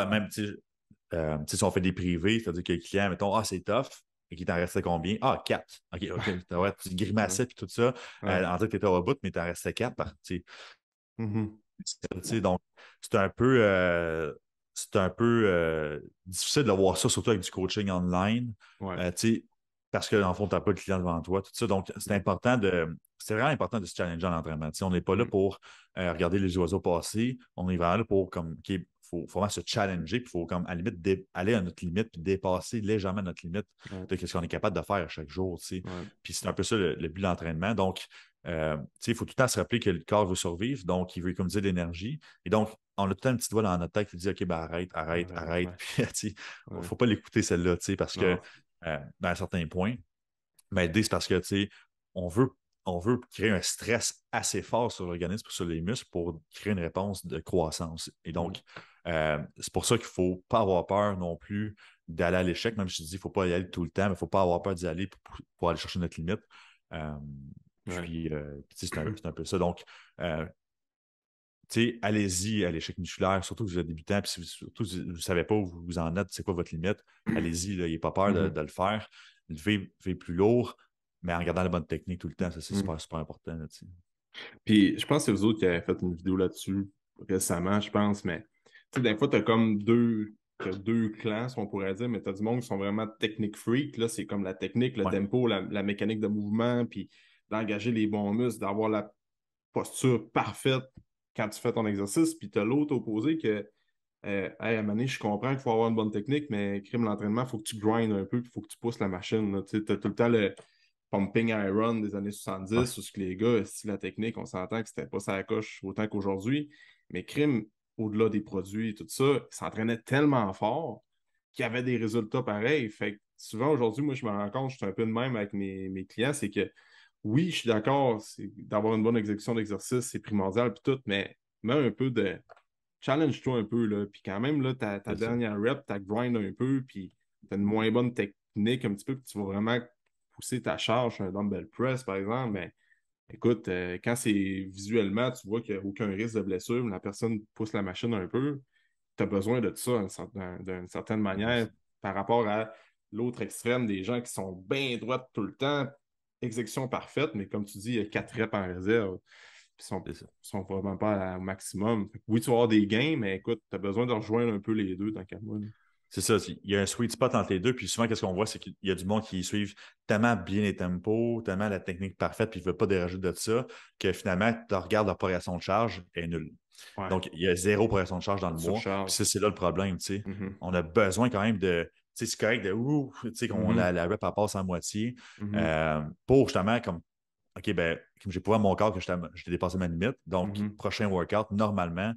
même, tu sais, si on fait des privés, c'est-à-dire que le client, mettons, c'est tough, et qu'il t'en restait combien? 4. OK, ouais, tu Ouais. grimaçais, puis tout ça, Ouais. en disant que tu étais au bout, mais t'en restait 4. Mhm. Tu sais, donc, c'est un peu, difficile de voir ça, surtout avec du coaching online. Ouais. Tu sais, parce que, en fond, tu n'as pas de client devant toi, tout ça. Donc, Mhm. c'est vraiment important de se challenger en entraînement. Tu sais, on n'est pas là Mhm. pour regarder les oiseaux passer. On est vraiment là pour, comme, OK, faut vraiment se challenger, puis il faut, comme, à la limite, aller à notre limite, puis dépasser légèrement notre limite Ouais. de ce qu'on est capable de faire chaque jour, tu sais. Ouais. Puis c'est un peu ça le but de l'entraînement. Donc, il faut tout le temps se rappeler que le corps veut survivre, donc il veut économiser de l'énergie. Et donc, on a tout le temps une petite voix dans notre tête qui dit OK, ben arrête, arrête, Ouais. arrête. Ouais. Puis, il ne Ouais. faut pas l'écouter, celle-là, parce que, Non. à un certain point, mais l'idée, c'est parce que, on veut, on veut créer un stress assez fort sur l'organisme, sur les muscles, pour créer une réponse de croissance. Et Ouais. donc, c'est pour ça qu'il ne faut pas avoir peur non plus d'aller à l'échec. Même si je dis qu'il ne faut pas y aller tout le temps, mais il ne faut pas avoir peur d'y aller pour aller chercher notre limite. Euh, Ouais. c'est un peu ça. Donc, euh, allez-y à l'échec musculaire, surtout que vous êtes débutant, puis surtout si vous ne savez pas où vous en êtes, c'est quoi votre limite, allez-y, n'ayez pas peur Mhm. de le faire. Levez plus lourd, mais en regardant la bonne technique tout le temps, ça c'est Mhm. super, super important. Là, Puis je pense que c'est vous autres qui avez fait une vidéo là-dessus récemment, je pense, mais tu sais, des fois, t'as deux clans, si on pourrait dire, mais t'as du monde qui sont vraiment technique freak. Là, c'est comme la technique, le ouais, tempo, la mécanique de mouvement, puis d'engager les bons muscles, d'avoir la posture parfaite quand tu fais ton exercice. Puis t'as l'autre opposé que hey, à un moment donné, je comprends qu'il faut avoir une bonne technique, mais crime l'entraînement, il faut que tu grindes un peu, il faut que tu pousses la machine. Tu as tout le temps le pumping iron des années ouais, 70, où ce que les gars, si la technique, on s'entend que c'était pas ça coche autant qu'aujourd'hui. Mais crime, au-delà des produits et tout ça, ils s'entraînaient tellement fort qu'il y avait des résultats pareils. Fait que souvent aujourd'hui, moi, je me rends compte, je suis un peu de même avec mes clients, c'est que oui, je suis d'accord, d'avoir une bonne exécution d'exercice, c'est primordial, puis tout, mais mets un peu de challenge-toi un peu, là. Puis quand même, là, ta c'est ça. dernière rep, ta grind un peu, puis t'as une moins bonne technique un petit peu, puis tu vas vraiment pousser ta charge sur un dumbbell press, par exemple. Mais écoute, quand c'est visuellement, tu vois qu'il n'y a aucun risque de blessure, mais la personne pousse la machine un peu, tu as besoin de ça d'une certaine manière par rapport à l'autre extrême des gens qui sont bien droits tout le temps, exécution parfaite, mais comme tu dis, il y a 4 reps en réserve qui C'est ça. sont vraiment pas au maximum. Oui, tu vas avoir des gains, mais écoute, tu as besoin de rejoindre un peu les deux tant qu'à moi. Là. C'est ça, il y a un sweet spot entre les deux. Puis souvent, qu'est-ce qu'on voit, c'est qu'il y a du monde qui suivent tellement bien les tempos, tellement la technique parfaite, puis ils ne veulent pas déroger de ça, que finalement, tu regardes leur progression de charge est nulle. Ouais, Donc, il y a zéro progression de charge dans tu le te mois. Puis ça, surcharges. c'est là le problème, tu sais. Mhm. On a besoin quand même de. Tu sais, c'est correct de ouh, tu sais, qu'on Mhm. la rep elle passe en moitié Mhm. pour justement comme OK, ben, comme j'ai prouvé à mon corps que j'étais dépassé ma limite, donc, Mhm. prochain workout, normalement,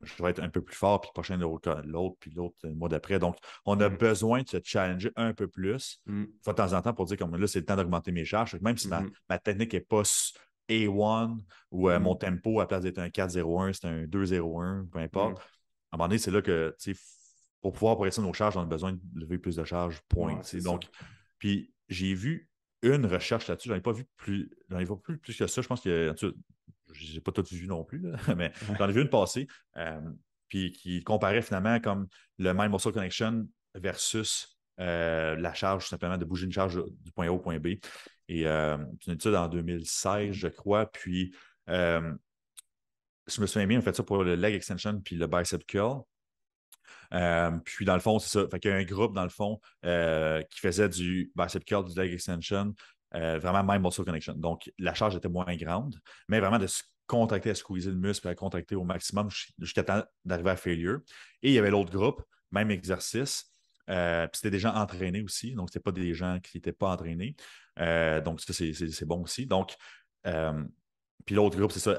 je vais être un peu plus fort, puis prochain l'autre, puis l'autre le mois d'après. Donc, on a Mhm. besoin de se challenger un peu plus, Mhm. de temps en temps, pour dire comme là, c'est le temps d'augmenter mes charges. Même si Mhm. ma technique n'est pas A1 ou mon Mhm. tempo, à la place d'être un 4-0-1, c'est un 2-0-1, peu importe. Mhm. À un moment donné, c'est là que, tu sais, pour pouvoir progresser nos charges, on a besoin de lever plus de charges, point. Ouais, Tu c'est sais. ça. Donc, puis j'ai vu une recherche là-dessus, j'en ai pas vu j'en ai pas plus que ça. Je pense que, en tout cas, j'ai pas tout vu non plus, là, mais Ouais. j'en ai vu une passer, puis qui comparait finalement comme le Mind Muscle Connection versus la charge, tout simplement, de bouger une charge du point A au point B. Et c'est une étude en 2016, je crois, puis euh, je me souviens bien, on fait ça pour le leg extension puis le bicep curl. Puis dans le fond, c'est ça. Fait qu'il y a un groupe, dans le fond, qui faisait du bicep curl, du leg extension, vraiment même muscle connection. Donc, la charge était moins grande, mais vraiment de se contracter, à squeezer le muscle, à contracter au maximum jusqu'à temps d'arriver à failure. Et il y avait l'autre groupe, même exercice. Puis c'était des gens entraînés aussi, donc c'était pas des gens qui n'étaient pas entraînés. Donc, ça, c'est bon aussi. Donc, euh, puis l'autre groupe, c'est ça,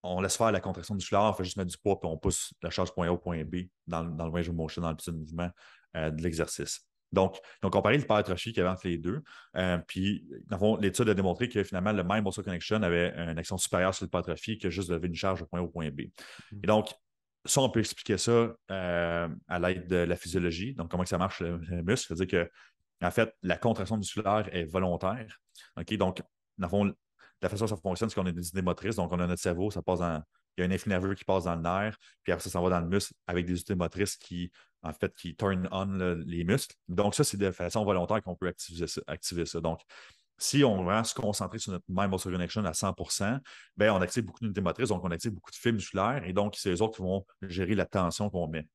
on laisse faire la contraction musculaire, on fait juste mettre du poids, puis on pousse la charge point A au point B dans le range of motion, dans le petit mouvement de l'exercice. Donc, ils ont comparé l'hypertrophie qu'il y avait entre les deux. Puis, dans le fond, l'étude a démontré que finalement, le même muscle connection avait une action supérieure sur l'hypertrophie que juste de lever une charge de point A au point B. Et donc, ça, on peut expliquer ça à l'aide de la physiologie. Donc, comment que ça marche le muscle? C'est-à-dire que, en fait, la contraction musculaire est volontaire. OK? Donc, dans le fond, la façon dont ça fonctionne, c'est qu'on a des unités motrices. Donc, on a notre cerveau, ça passe dans. Il y a un influx nerveux qui passe dans le nerf, puis après ça s'en va dans le muscle avec des unités motrices en fait, qui turn on les muscles. Donc, ça, c'est de façon volontaire qu'on peut activer ça. Donc, si on va se concentrer sur notre mind muscle connection à 100%, ben, on active beaucoup d'unités motrices, donc on active beaucoup de fibres musculaires, et donc, c'est eux autres qui vont gérer la tension qu'on met.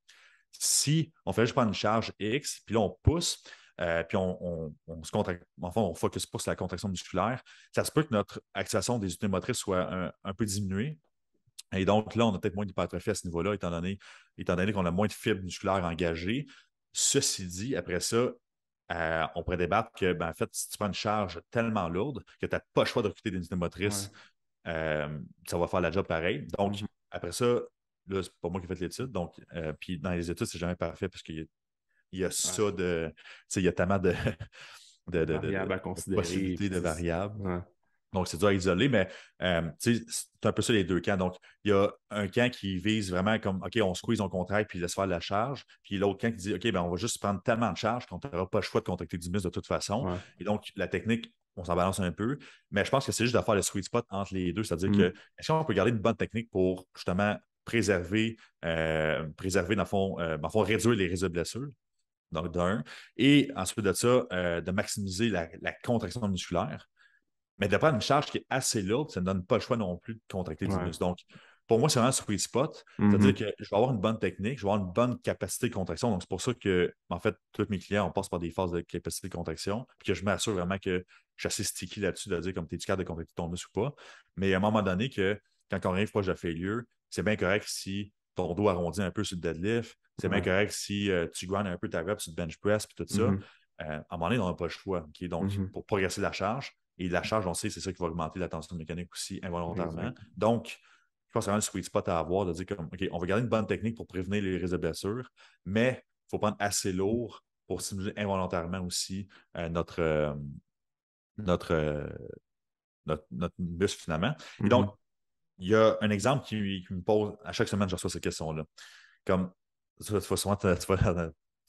Si on fait juste prendre une charge X, puis là, on pousse, puis on se contracte, enfin, on focus pas sur la contraction musculaire, ça se peut que notre activation des unités motrices soit un peu diminuée. Et donc, là, on a peut-être moins d'hypertrophie à ce niveau-là, étant donné qu'on a moins de fibres musculaires engagées. Ceci dit, après ça, on pourrait débattre que, ben, en fait, si tu prends une charge tellement lourde que tu n'as pas le choix de recruter des unités Ouais. motrices, ça va faire la job pareil. Donc, Mhm. après ça, là, c'est pas moi qui ai fait l'étude. Donc, puis dans les études, c'est jamais parfait parce qu'il y a Ouais. ça de. Tu sais, il y a tellement de, Variable à de considérer. possibilités Puis de variables. ouais. Donc, c'est dur à isoler, mais tu sais, c'est un peu ça les deux camps. Donc, il y a un camp qui vise vraiment comme OK, on squeeze, on contracte, puis laisse faire la charge. Puis l'autre camp qui dit OK, ben, on va juste prendre tellement de charge qu'on n'aura pas le choix de contracter du muscle de toute façon. Ouais. Et donc, la technique, on s'en balance un peu. Mais je pense que c'est juste de faire le sweet spot entre les deux. C'est-à-dire que Mhm. est-ce qu'on peut garder une bonne technique pour justement préserver dans le fond, réduire les risques de blessures? Donc, d'un. Et ensuite de ça, de maximiser la contraction musculaire. Mais de prendre une charge qui est assez lourde, ça ne donne pas le choix non plus de contracter du Ouais. muscle. Donc, pour moi, c'est vraiment un sweet spot. C'est-à-dire Mhm. que je vais avoir une bonne technique, je vais avoir une bonne capacité de contraction. Donc, c'est pour ça que, en fait, tous mes clients, on passe par des phases de capacité de contraction, puis que je m'assure vraiment que je suis assez sticky là-dessus de dire comme tu es capable de contracter ton muscle ou pas. Mais à un moment donné, que quand on arrive proche de failure, c'est bien correct si ton dos arrondit un peu sur le deadlift, c'est bien Ouais. correct si tu grindes un peu ta rep sur le bench press, puis tout ça. Mhm. À un moment donné, on n'a pas le choix. OK? Donc, Mhm. pour progresser la charge, et la charge, on sait, c'est ça qui va augmenter la tension mécanique aussi involontairement. Exact. Donc, je pense que c'est vraiment le sweet spot à avoir de dire comme, OK, on va garder une bonne technique pour prévenir les risques de blessures, mais il faut prendre assez lourd pour stimuler involontairement aussi notre, notre, euh, notre muscle finalement. Et donc, Mhm. il y a un exemple qui me pose, à chaque semaine, je reçois cette question-là. Comme, tu vas souvent, tu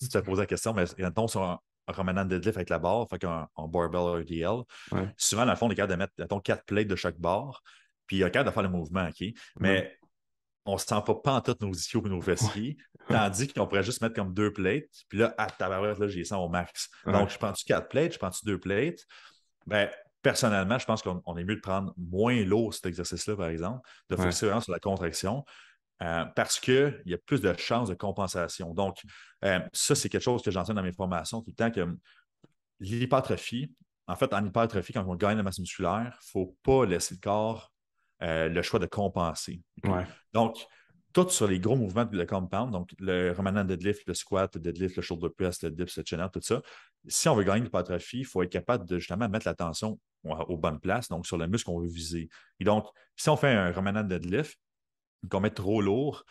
te poses la question, mais mettons sur un ramenant de deadlift avec la barre, fait qu'un barbell RDL, Ouais. souvent, dans le fond, on est capable de mettre, mettons, 4 plates de chaque barre, puis il est capable de faire le mouvement, OK? Ouais. Mais on ne sent pas pantoute nos ischios et nos fessiers, Ouais. tandis qu'on pourrait juste mettre comme 2 plates, puis là, à tabarouette, là, j'ai ça au max. Ouais. Donc, je prends-tu 4 plates, je prends-tu 2 plates? Ben, personnellement, je pense qu'on est mieux de prendre moins lourd cet exercice-là, par exemple, de Ouais. focuser vraiment sur la contraction, parce qu'il y a plus de chances de compensation. Donc, ça, c'est quelque chose que j'enseigne dans mes formations tout le temps, que l'hypertrophie, en fait, en hypertrophie, quand on gagne la masse musculaire, il ne faut pas laisser le corps le choix de compenser. OK? Ouais. Donc, tout sur les gros mouvements de compound, donc le Romanan deadlift, le squat, le deadlift, le shoulder press, le dips, le chin-up, tout ça. Si on veut gagner l'hypertrophie, il faut être capable de justement mettre l'attention aux bonnes places, donc sur le muscle qu'on veut viser. Et donc, si on fait un Romanan deadlift, qu'on met trop lourd,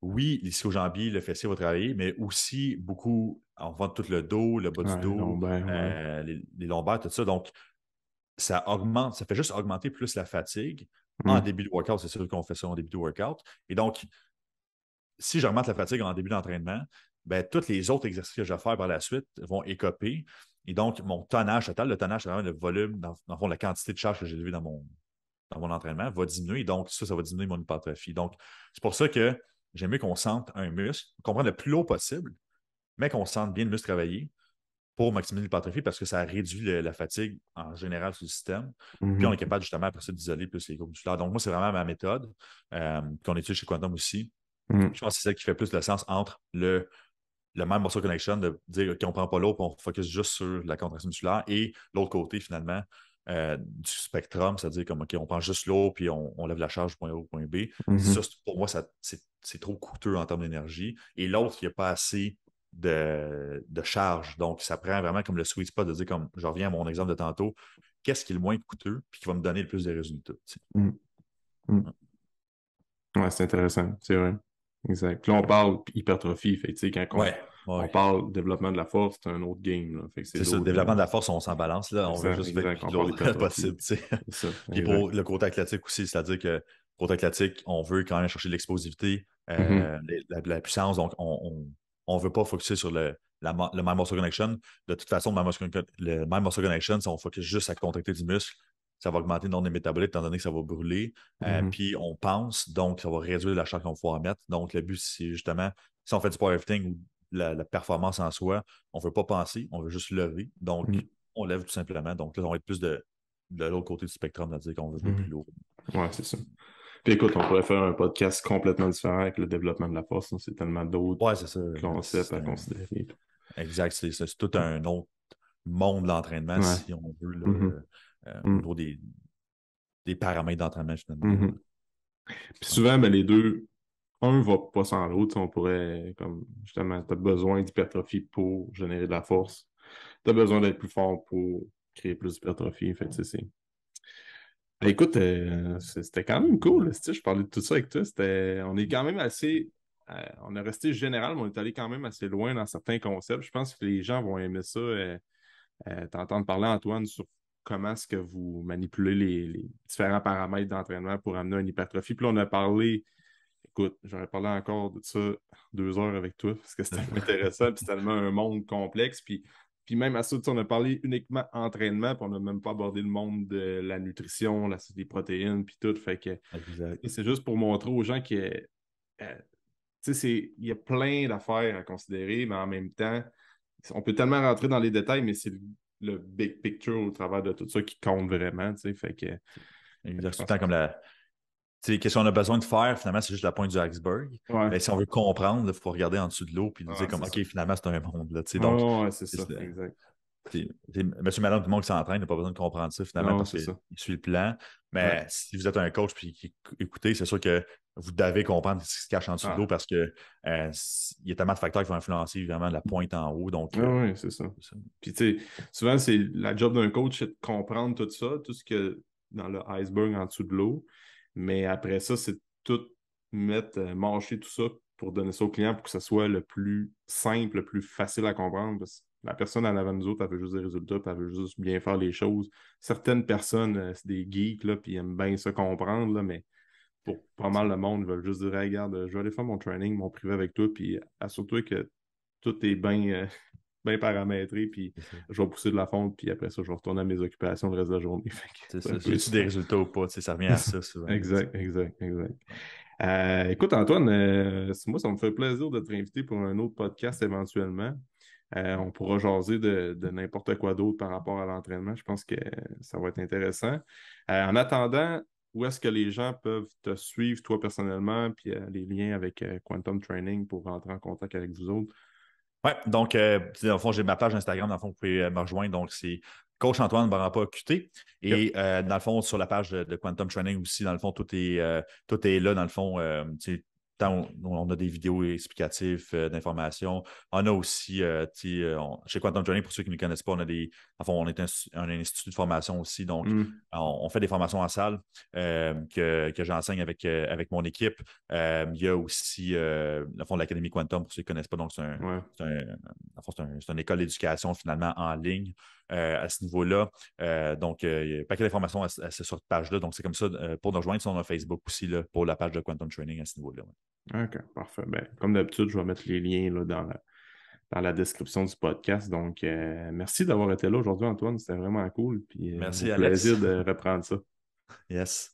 oui, l'ischio-jambier, le fessier va travailler, mais aussi beaucoup, on va tout le dos, le bas du Ouais, dos, donc, ben, ouais. les lombaires, tout ça. Donc, ça augmente, ça fait juste augmenter plus la fatigue. En Mm. début de workout, c'est sûr qu'on fait ça en début de workout. Et donc, si j'augmente la fatigue en début d'entraînement, ben, tous les autres exercices que je vais faire par la suite vont écoper. Et donc, mon tonnage total, le tonnage, c'est vraiment le volume, dans le fond, la quantité de charge que j'ai levée dans mon entraînement va diminuer. Donc, ça va diminuer mon hypertrophie. Donc, c'est pour ça que j'aime mieux qu'on sente un muscle, qu'on prenne le plus haut possible, mais qu'on sente bien le muscle travailler pour maximiser l'hypertrophie parce que ça réduit la fatigue en général sur le système. Puis, on est Mhm. capable justement après ça d'isoler plus les groupes musculaires. Donc, moi, c'est vraiment ma méthode qu'on étudie chez Quantum aussi. Mhm. Je pense que c'est celle qui fait plus le sens entre le même muscle connection, de dire OK, on ne prend pas l'autre, on focus juste sur la contraction musculaire, et l'autre côté, finalement, du spectrum, c'est-à-dire comme OK, on prend juste l'eau, puis on lève la charge du point A au point B. Ça, Mhm. pour moi, c'est trop coûteux en termes d'énergie. Et l'autre, il n'y a pas assez de charge. Donc, ça prend vraiment comme le sweet spot de dire, comme je reviens à mon exemple de tantôt, qu'est-ce qui est le moins coûteux, puis qui va me donner le plus de résultats. Mhm. Mhm. Ouais, c'est intéressant, c'est vrai. Exact. Là, on parle hypertrophie. Fait que, tu sais, quand Ouais, on ouais. parle développement de la force, c'est un autre game, là. Fait que c'est C'est ça, le d'autres. développement de la force, on s'en balance. Là. On veut Exact, juste être le exact. plus On parle lourd d'hypertrophie. possible. Tu sais. C'est ça, Puis exact. pour le côté athlétique aussi, c'est-à-dire que côté athlétique, on veut quand même chercher l'explosivité, Mhm. la puissance. Donc, on ne veut pas focuser sur le mind muscle connection. De toute façon, le mind muscle connection, si on focus juste à contracter du muscle, ça va augmenter le nombre de métabolites étant donné que ça va brûler. Mhm. Puis on pense, donc ça va réduire la charge qu'on va pouvoir mettre. Donc, le but, c'est justement, si on fait du powerlifting ou la performance en soi, on ne veut pas penser, on veut juste lever. Donc, Mhm. on lève tout simplement. Donc là, on va être plus de l'autre côté du spectrum, c'est-à-dire qu'on veut être plus Mhm. lourd. Ouais, c'est ça. Puis écoute, on pourrait faire un podcast complètement différent avec le développement de la force, hein. C'est tellement d'autres Ouais, c'est ça. concepts à considérer. Exact. C'est tout un autre monde de l'entraînement, Ouais. si on veut, là, Mhm. au Mhm. niveau des paramètres d'entraînement, finalement. Mhm. Puis Ouais. souvent, ben, les deux, un va pas sans l'autre. On pourrait, comme justement, tu as besoin d'hypertrophie pour générer de la force. Tu as besoin d'être plus fort pour créer plus d'hypertrophie. Fait que, tu sais, ben, écoute, c'était quand même cool. Tu sais, je parlais de tout ça avec toi. On est quand même assez. On est resté général, mais on est allé quand même assez loin dans certains concepts. Je pense que les gens vont aimer ça. T'entendre parler, Antoine, sur comment est-ce que vous manipulez les différents paramètres d'entraînement pour amener une hypertrophie. Puis là, on a parlé. Écoute, j'aurais parlé encore de ça 2 heures avec toi parce que c'est tellement intéressant, puis c'est tellement un monde complexe. Puis même à ça, tu sais, on a parlé uniquement entraînement, puis on n'a même pas abordé le monde de la nutrition, des protéines, puis tout. Fait que Exact. c'est juste pour montrer aux gens tu sais, il y a plein d'affaires à considérer, mais en même temps, on peut tellement rentrer dans les détails, mais c'est le big picture au travers de tout ça qui compte vraiment, tu sais. Exact. Je C'est tout le pense temps que comme qu'est-ce qu'on a besoin de faire, finalement, c'est juste la pointe du iceberg. ouais, Mais si on veut comprendre, il faut regarder en dessous de l'eau puis dire ouais, comme c'est ça. OK, finalement, c'est un monde. Là, donc, Oh, ouais, c'est ça, c'est- exact. monsieur, madame, tout le monde qui s'entraîne n'a pas besoin de comprendre ça finalement Non, parce c'est qu'il ça. suit le plan. Ouais. Mais si vous êtes un coach puis qui écoutez, c'est sûr que vous devez comprendre ce qui se cache en dessous de l'eau Ah. parce que il y a tellement de facteurs qui vont influencer évidemment la pointe en haut. Donc, Ah oui, c'est ça. c'est ça. Puis tu sais, souvent, c'est la job d'un coach, c'est de comprendre tout ça, tout ce que dans le iceberg en dessous de l'eau. Mais après ça, c'est tout mettre, mâcher tout ça pour donner ça au client pour que ce soit le plus simple, le plus facile à comprendre. Parce que la personne en avant de nous autres, elle veut juste des résultats, puis elle veut juste bien faire les choses. Certaines personnes, c'est des geeks, là, puis ils aiment bien ça comprendre, là, mais pour pas mal de monde, ils veulent juste dire, hey, regarde, je vais aller faire mon training, mon privé avec toi, puis assure-toi que tout est bien bien paramétré, puis C'est ça. je vais pousser de la fonte, puis après ça, je vais retourner à mes occupations le reste de la journée. Fait que C'est c'est un ça. peu J'ai-tu ça. des résultats ou pas? Ça revient à ça souvent. Là, Exact, exact, exact. Écoute, Antoine, moi, ça me fait plaisir de te réinviter pour un autre podcast éventuellement. On pourra jaser de n'importe quoi d'autre par rapport à l'entraînement. Je pense que ça va être intéressant. En attendant, où est-ce que les gens peuvent te suivre, toi personnellement, puis les liens avec Quantum Training pour rentrer en contact avec vous autres? Ouais, donc, dans le fond, j'ai ma page Instagram, dans le fond, vous pouvez me rejoindre. Donc, c'est Coach Antoine Barrampa QT. Yep. Et dans le fond, sur la page de Quantum Training aussi, dans le fond, tout est là, dans le fond. on a des vidéos explicatives d'informations. On a aussi, chez Quantum Training, pour ceux qui ne me connaissent pas, on est un institut de formation aussi. Donc, Mm. on fait des formations en salle que j'enseigne avec mon équipe. Il y a aussi le fond de l'Académie Quantum, pour ceux qui ne connaissent pas. Donc, Ouais. c'est une école d'éducation finalement en ligne à ce niveau-là. Donc, il y a un paquet d'informations sur cette page-là. Donc, c'est comme ça. Pour nous rejoindre, on a Facebook aussi là, pour la page de Quantum Training à ce niveau-là. OK, parfait. Ben, comme d'habitude, je vais mettre les liens là, dans la description du podcast. Donc, merci d'avoir été là aujourd'hui, Antoine. C'était vraiment cool. Puis, au Merci, plaisir Alex. de reprendre ça. Yes.